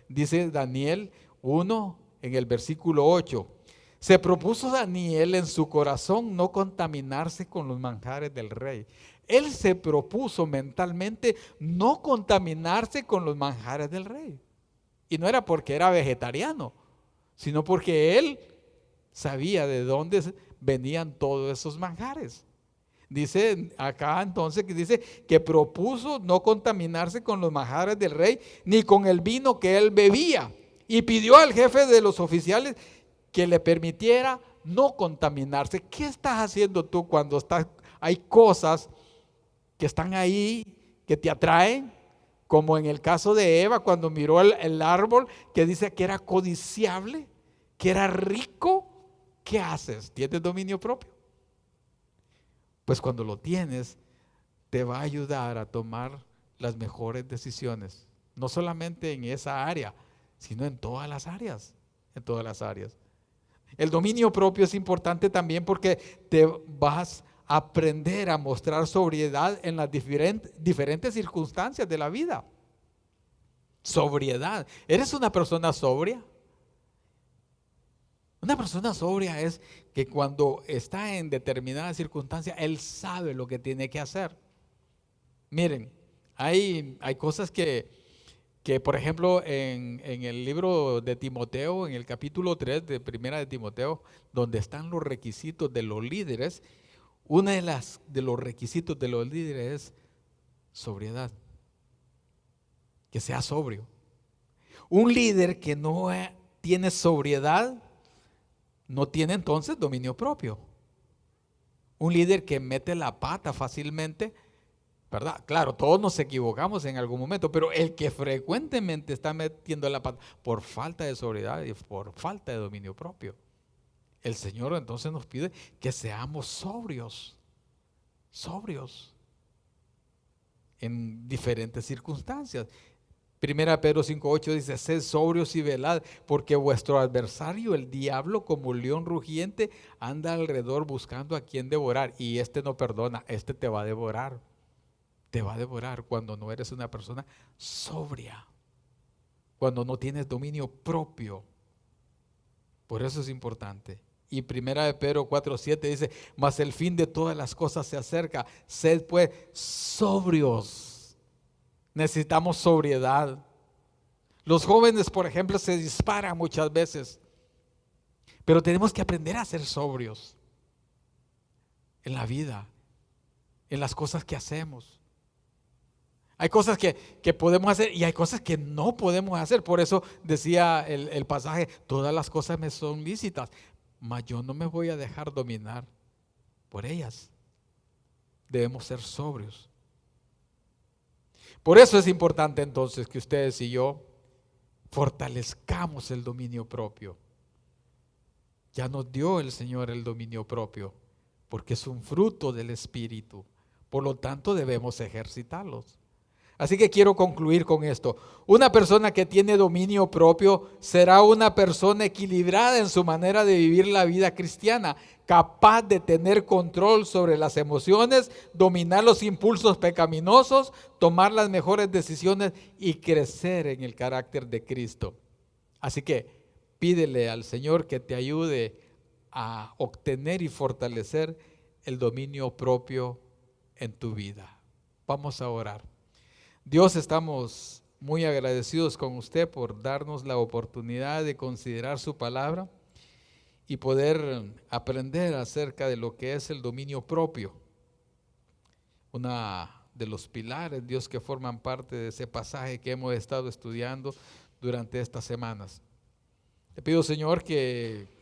dice Daniel 1 en el versículo 8, se propuso Daniel en su corazón no contaminarse con los manjares del rey. Él se propuso mentalmente no contaminarse con los manjares del rey. Y no era porque era vegetariano, sino porque él sabía de dónde venían todos esos manjares. Dice acá entonces que dice que propuso no contaminarse con los manjares del rey ni con el vino que él bebía, y pidió al jefe de los oficiales que le permitiera no contaminarse. ¿Qué estás haciendo tú cuando hay cosas que están ahí que te atraen? Como en el caso de Eva, cuando miró el árbol que dice que era codiciable, que era rico. ¿Qué haces? ¿Tienes dominio propio? Pues cuando lo tienes, te va a ayudar a tomar las mejores decisiones. No solamente en esa área, sino en todas las áreas. En todas las áreas. El dominio propio es importante también porque te vas a aprender a mostrar sobriedad en las diferentes circunstancias de la vida. Sobriedad. ¿Eres una persona sobria? Una persona sobria es que cuando está en determinadas circunstancias, él sabe lo que tiene que hacer. Miren, hay cosas que por ejemplo, en el libro de Timoteo, en el capítulo 3 de Primera de Timoteo, donde están los requisitos de los líderes, uno de los requisitos de los líderes es sobriedad. Que sea sobrio. Un líder que no tiene sobriedad, no tiene entonces dominio propio. Un líder que mete la pata fácilmente, ¿verdad? Claro, todos nos equivocamos en algún momento, pero el que frecuentemente está metiendo la pata por falta de sobriedad y por falta de dominio propio, el Señor entonces nos pide que seamos sobrios en diferentes circunstancias. Primera Pedro 5:8 dice, sed sobrios y velad, porque vuestro adversario, el diablo, como león rugiente, anda alrededor buscando a quien devorar, y no perdona, te va a devorar. Te va a devorar cuando no eres una persona sobria, cuando no tienes dominio propio. Por eso es importante. Y Primera de Pedro 4:7 dice, mas el fin de todas las cosas se acerca, sed pues sobrios. Necesitamos sobriedad. Los jóvenes, por ejemplo, se disparan muchas veces, pero tenemos que aprender a ser sobrios en la vida, en las cosas que hacemos. Hay cosas que podemos hacer y hay cosas que no podemos hacer. Por eso decía el pasaje, todas las cosas me son lícitas, mas yo no me voy a dejar dominar por ellas. Debemos ser sobrios. Por eso es importante entonces que ustedes y yo fortalezcamos el dominio propio. Ya nos dio el Señor el dominio propio. porque es un fruto del Espíritu. Por lo tanto, debemos ejercitarlos. Así que quiero concluir con esto. Una persona que tiene dominio propio será una persona equilibrada en su manera de vivir la vida cristiana, capaz de tener control sobre las emociones, dominar los impulsos pecaminosos, tomar las mejores decisiones y crecer en el carácter de Cristo. Así que pídele al Señor que te ayude a obtener y fortalecer el dominio propio en tu vida. Vamos a orar. Dios, estamos muy agradecidos con usted por darnos la oportunidad de considerar su palabra y poder aprender acerca de lo que es el dominio propio. Una de los pilares, Dios, que forman parte de ese pasaje que hemos estado estudiando durante estas semanas. Te pido, Señor, que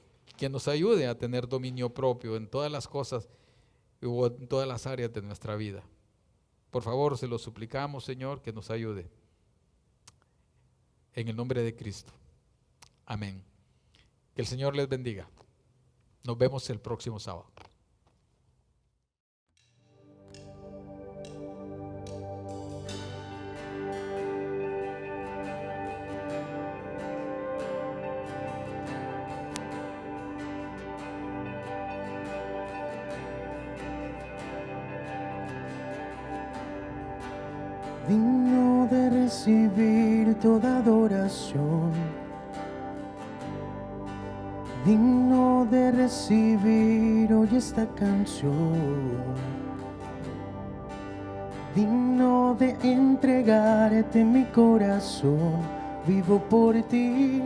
nos ayude a tener dominio propio en todas las cosas o en todas las áreas de nuestra vida. Por favor, se lo suplicamos, Señor, que nos ayude. En el nombre de Cristo. Amén. Que el Señor les bendiga. Nos vemos el próximo sábado. Digno de recibir toda adoración, digno de recibir hoy esta canción, digno de entregarte mi corazón, vivo por ti.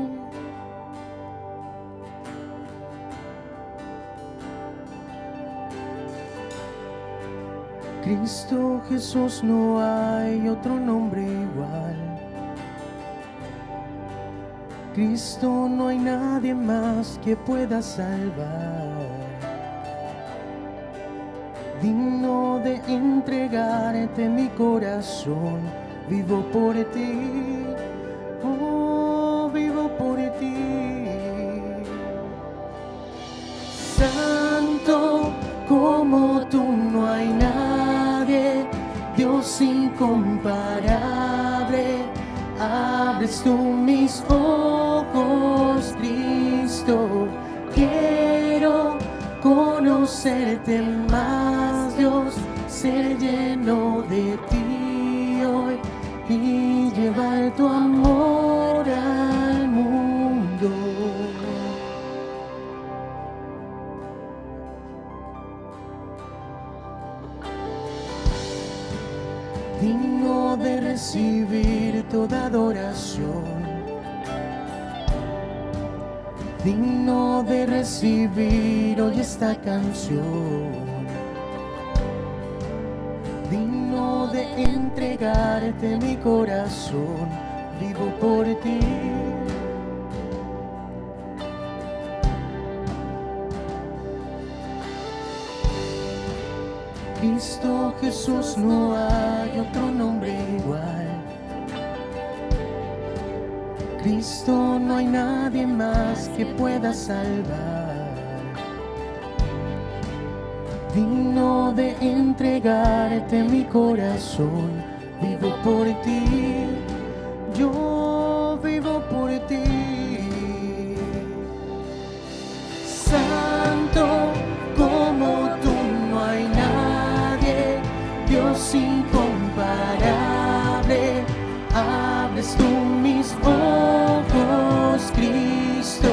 Cristo Jesús, no hay otro nombre igual. Cristo, no hay nadie más que pueda salvar. Digno de entregarte mi corazón, vivo por ti, oh, vivo por ti. Santo, como tú no hay nadie, Dios incomparable. Abres tú mis ojos, Cristo. Quiero conocerte más, Dios, ser lleno de ti hoy y llevar tu amor al mundo. Digno de recibir toda adoración, digno de recibir hoy esta canción, digno de entregarte mi corazón, vivo por ti. Cristo Jesús, no hay otro nombre igual. Cristo, no hay nadie más que pueda salvar. Digno de entregarte mi corazón, vivo por ti, yo vivo por ti. Santo, como tú no hay nadie, Dios incomparable. Abres tú mis ojos, Cristo.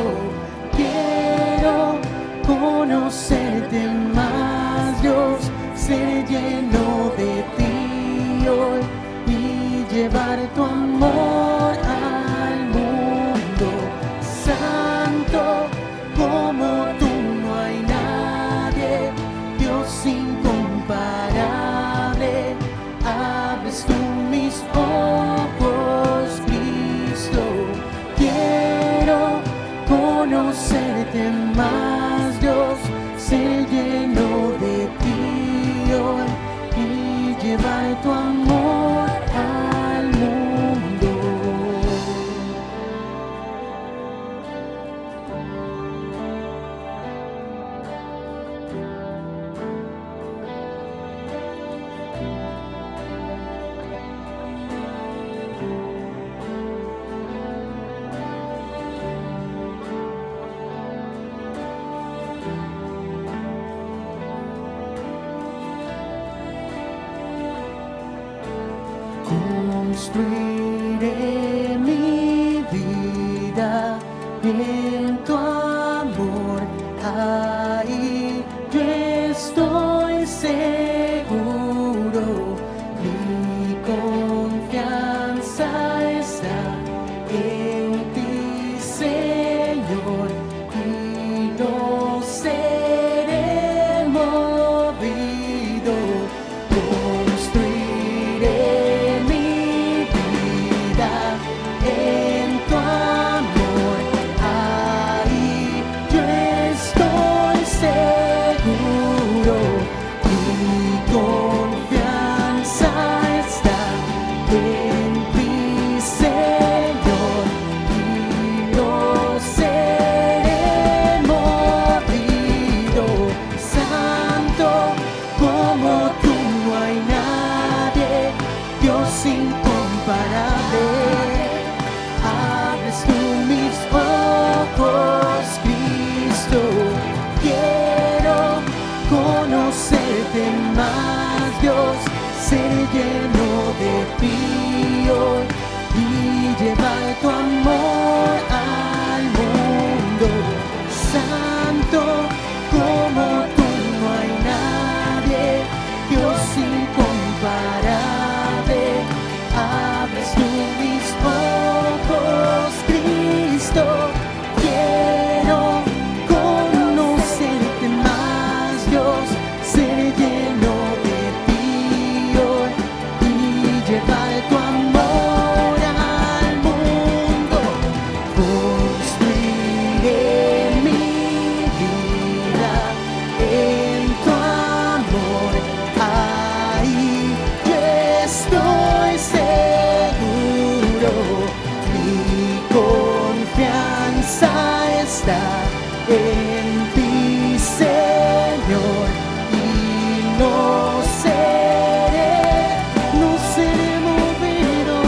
Quiero conocerte más, Dios, ser lleno de ti hoy y llevar tu amor al mundo. Santo, como tú no hay nadie, Dios incomparable. Abres tú mis ojos, Cristo. Quiero conocerte más, Dios, ser lleno de ti hoy y llevar tu amor al mundo. construiré mi vida en tu amor. Ahí yo estoy seguro, mi confianza está en ti, Señor, y no seré movido. Construiré mi vida en tu amor. Ahí yo estoy seguro, mi confianza está en ti, Señor, y no seré movido. Santo como tú no hay nadie, Dios incomparable. Abres tú mis ojos, Cristo. Quiero conocerte más, Dios, ser lleno de ti hoy y llevar tu amor al mundo. Santo como tú no hay nadie, Dios incomparable. Abres tú mis ojos, Cristo. Quiero conocerte más, Dios, ser lleno de ti hoy y llevar tu amor al mundo. Construiré mi vida en tu amor. Ahí yo estoy seguro, mi confianza está en ti, Señor, y no seré movido.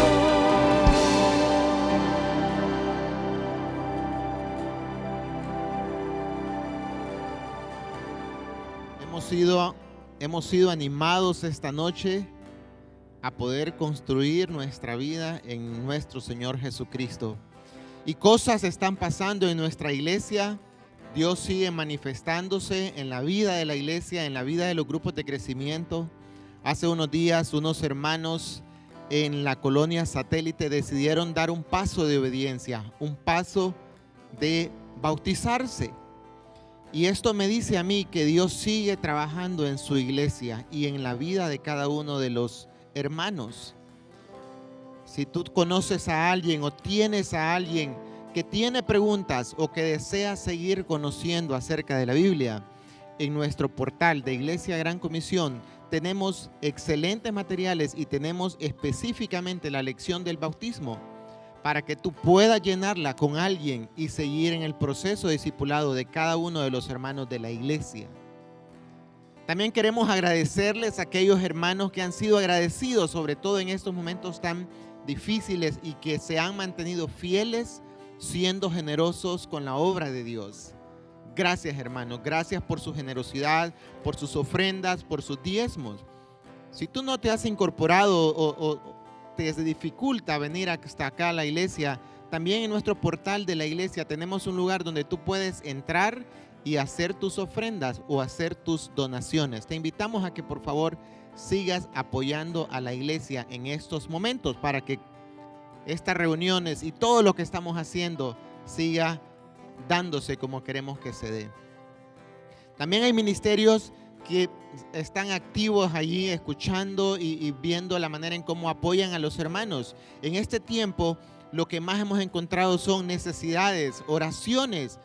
Hemos sido animados esta noche a poder construir nuestra vida en nuestro Señor Jesucristo. Y cosas están pasando en nuestra iglesia. Dios sigue manifestándose en la vida de la iglesia, en la vida de los grupos de crecimiento. Hace unos días, unos hermanos en la colonia Satélite decidieron dar un paso de obediencia, un paso de bautizarse. Y esto me dice a mí que Dios sigue trabajando en su iglesia y en la vida de cada uno de los hermanos. Si tú conoces a alguien o tienes a alguien que tiene preguntas o que desea seguir conociendo acerca de la Biblia, en nuestro portal de Iglesia Gran Comisión tenemos excelentes materiales y tenemos específicamente la lección del bautismo para que tú puedas llenarla con alguien y seguir en el proceso de discipulado de cada uno de los hermanos de la iglesia. También queremos agradecerles a aquellos hermanos que han sido agradecidos, sobre todo en estos momentos tan difíciles, y que se han mantenido fieles, siendo generosos con la obra de Dios. Gracias, hermanos, gracias por su generosidad, por sus ofrendas, por sus diezmos. Si tú no te has incorporado o te dificulta venir hasta acá a la iglesia, también en nuestro portal de la iglesia tenemos un lugar donde tú puedes entrar y hacer tus ofrendas o hacer tus donaciones. Te invitamos a que por favor sigas apoyando a la iglesia en estos momentos para que estas reuniones y todo lo que estamos haciendo siga dándose como queremos que se dé. También hay ministerios que están activos allí escuchando y viendo la manera en cómo apoyan a los hermanos. En este tiempo lo que más hemos encontrado son necesidades, oraciones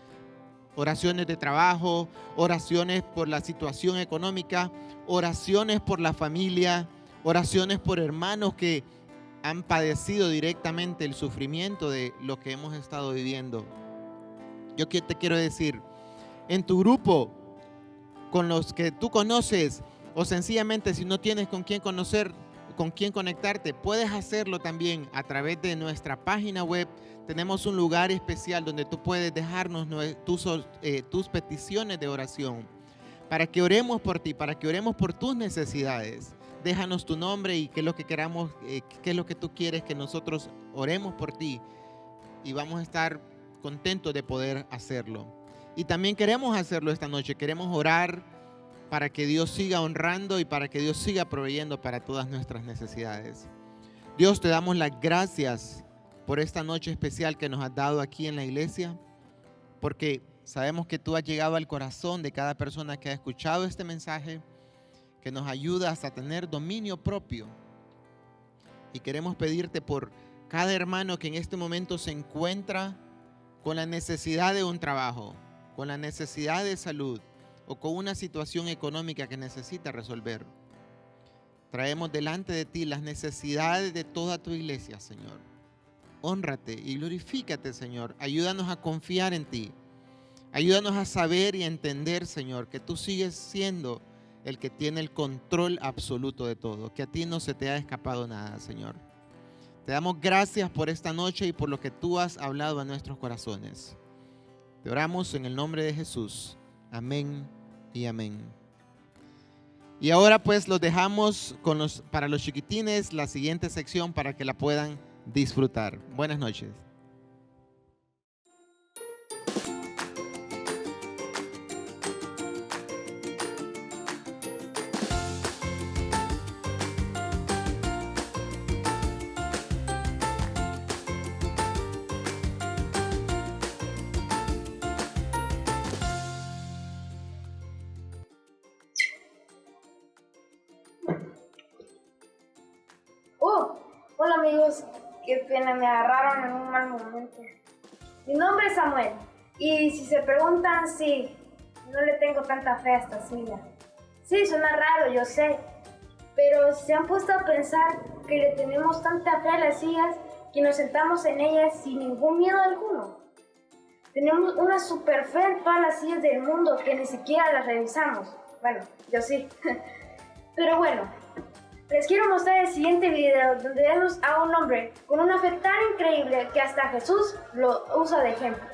de trabajo, oraciones por la situación económica, oraciones por la familia, oraciones por hermanos que han padecido directamente el sufrimiento de lo que hemos estado viviendo. Yo te quiero decir, en tu grupo, con los que tú conoces, o sencillamente si no tienes con quién conocer, con quién conectarte, puedes hacerlo también a través de nuestra página web. Tenemos un lugar especial donde tú puedes dejarnos tus peticiones de oración para que oremos por ti, para que oremos por tus necesidades. déjanos tu nombre y qué es lo que queramos, qué es lo que tú quieres que nosotros oremos por ti. Y vamos a estar contentos de poder hacerlo. Y también queremos hacerlo esta noche. Queremos orar para que Dios siga honrando y para que Dios siga proveyendo para todas nuestras necesidades. Dios, te damos las gracias por esta noche especial que nos has dado aquí en la iglesia, porque sabemos que tú has llegado al corazón de cada persona que ha escuchado este mensaje, que nos ayudas a tener dominio propio. Y queremos pedirte por cada hermano que en este momento se encuentra con la necesidad de un trabajo, con la necesidad de salud o con una situación económica que necesita resolver. Traemos delante de ti las necesidades de toda tu iglesia, Señor. Hónrate y glorifícate, Señor. Ayúdanos a confiar en ti. Ayúdanos a saber y a entender, Señor, que tú sigues siendo el que tiene el control absoluto de todo, que a ti no se te ha escapado nada, Señor. Te damos gracias por esta noche y por lo que tú has hablado a nuestros corazones. Te oramos en el nombre de Jesús. Amén y amén. Y ahora pues los dejamos para los chiquitines la siguiente sección para que la puedan disfrutar. Buenas noches. Hola amigos, qué pena, me agarraron en un mal momento. Mi nombre es Samuel y si se preguntan si no le tengo tanta fe a esta silla. Sí, suena raro, yo sé, pero se han puesto a pensar que le tenemos tanta fe a las sillas que nos sentamos en ellas sin ningún miedo alguno. Tenemos una super fe en todas las sillas del mundo que ni siquiera las revisamos. Bueno, yo sí. Pero bueno, les quiero mostrar el siguiente video donde vemos a un hombre con una fe tan increíble que hasta Jesús lo usa de ejemplo.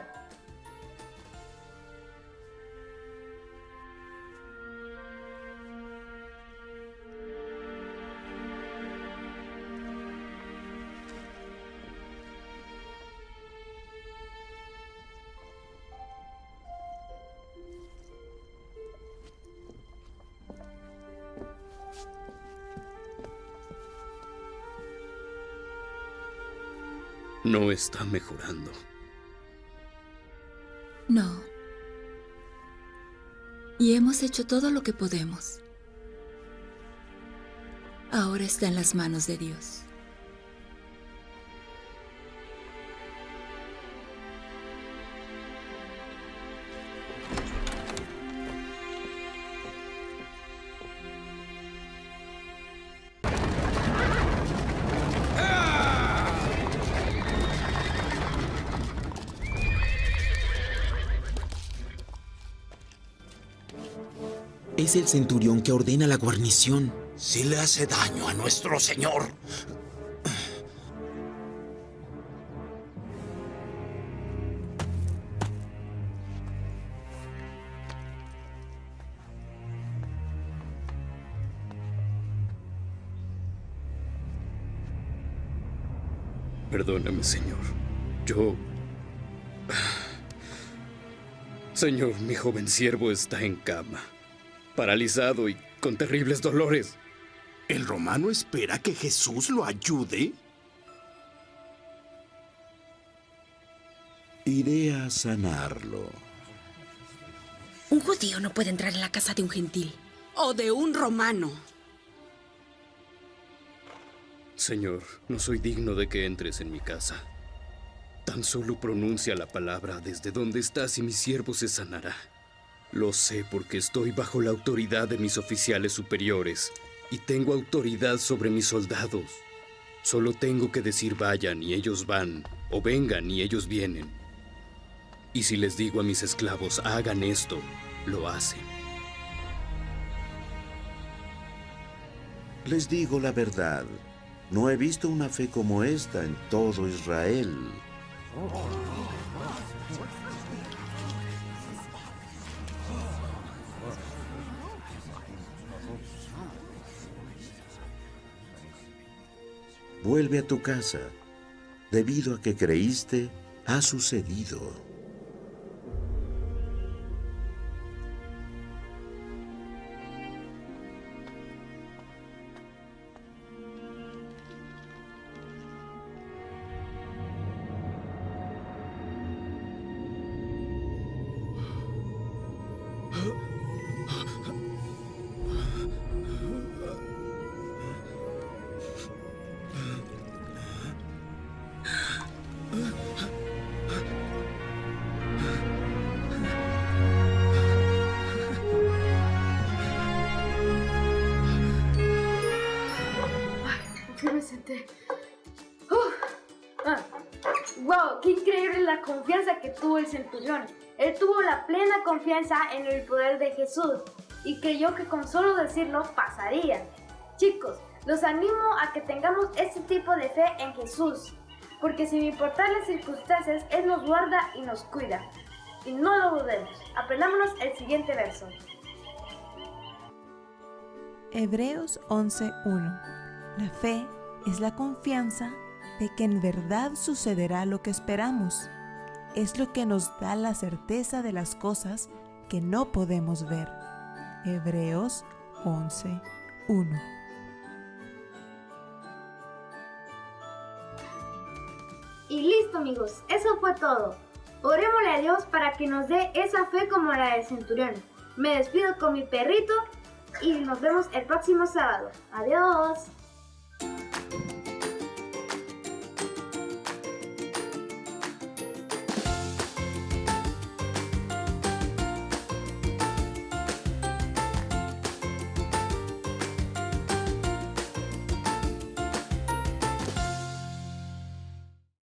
No está mejorando. No. Y hemos hecho todo lo que podemos. Ahora está en las manos de Dios. Es el centurión que ordena la guarnición. Si le hace daño a nuestro señor. Perdóname, señor. Señor, mi joven siervo está en cama, paralizado y con terribles dolores. ¿El romano espera que Jesús lo ayude? Iré a sanarlo. Un judío no puede entrar en la casa de un gentil o de un romano. Señor, no soy digno de que entres en mi casa. Tan solo pronuncia la palabra desde donde estás y mi siervo se sanará. Lo sé porque estoy bajo la autoridad de mis oficiales superiores y tengo autoridad sobre mis soldados. Solo tengo que decir vayan y ellos van, o vengan y ellos vienen. Y si les digo a mis esclavos hagan esto, lo hacen. Les digo la verdad, no he visto una fe como esta en todo Israel. vuelve a tu casa. Debido a que creíste, ha sucedido. Me senté. ¡Wow! ¡Qué increíble la confianza que tuvo el centurión! Él tuvo la plena confianza en el poder de Jesús y creyó que con solo decirlo pasaría. Chicos, los animo a que tengamos este tipo de fe en Jesús, porque sin importar las circunstancias, Él nos guarda y nos cuida. Y no lo dudemos. Aprendámonos el siguiente verso. Hebreos 11:1. La fe es la confianza de que en verdad sucederá lo que esperamos. Es lo que nos da la certeza de las cosas que no podemos ver. Hebreos 11:1. Y listo, amigos, eso fue todo. Orémosle a Dios para que nos dé esa fe como la del centurión. Me despido con mi perrito y nos vemos el próximo sábado. Adiós.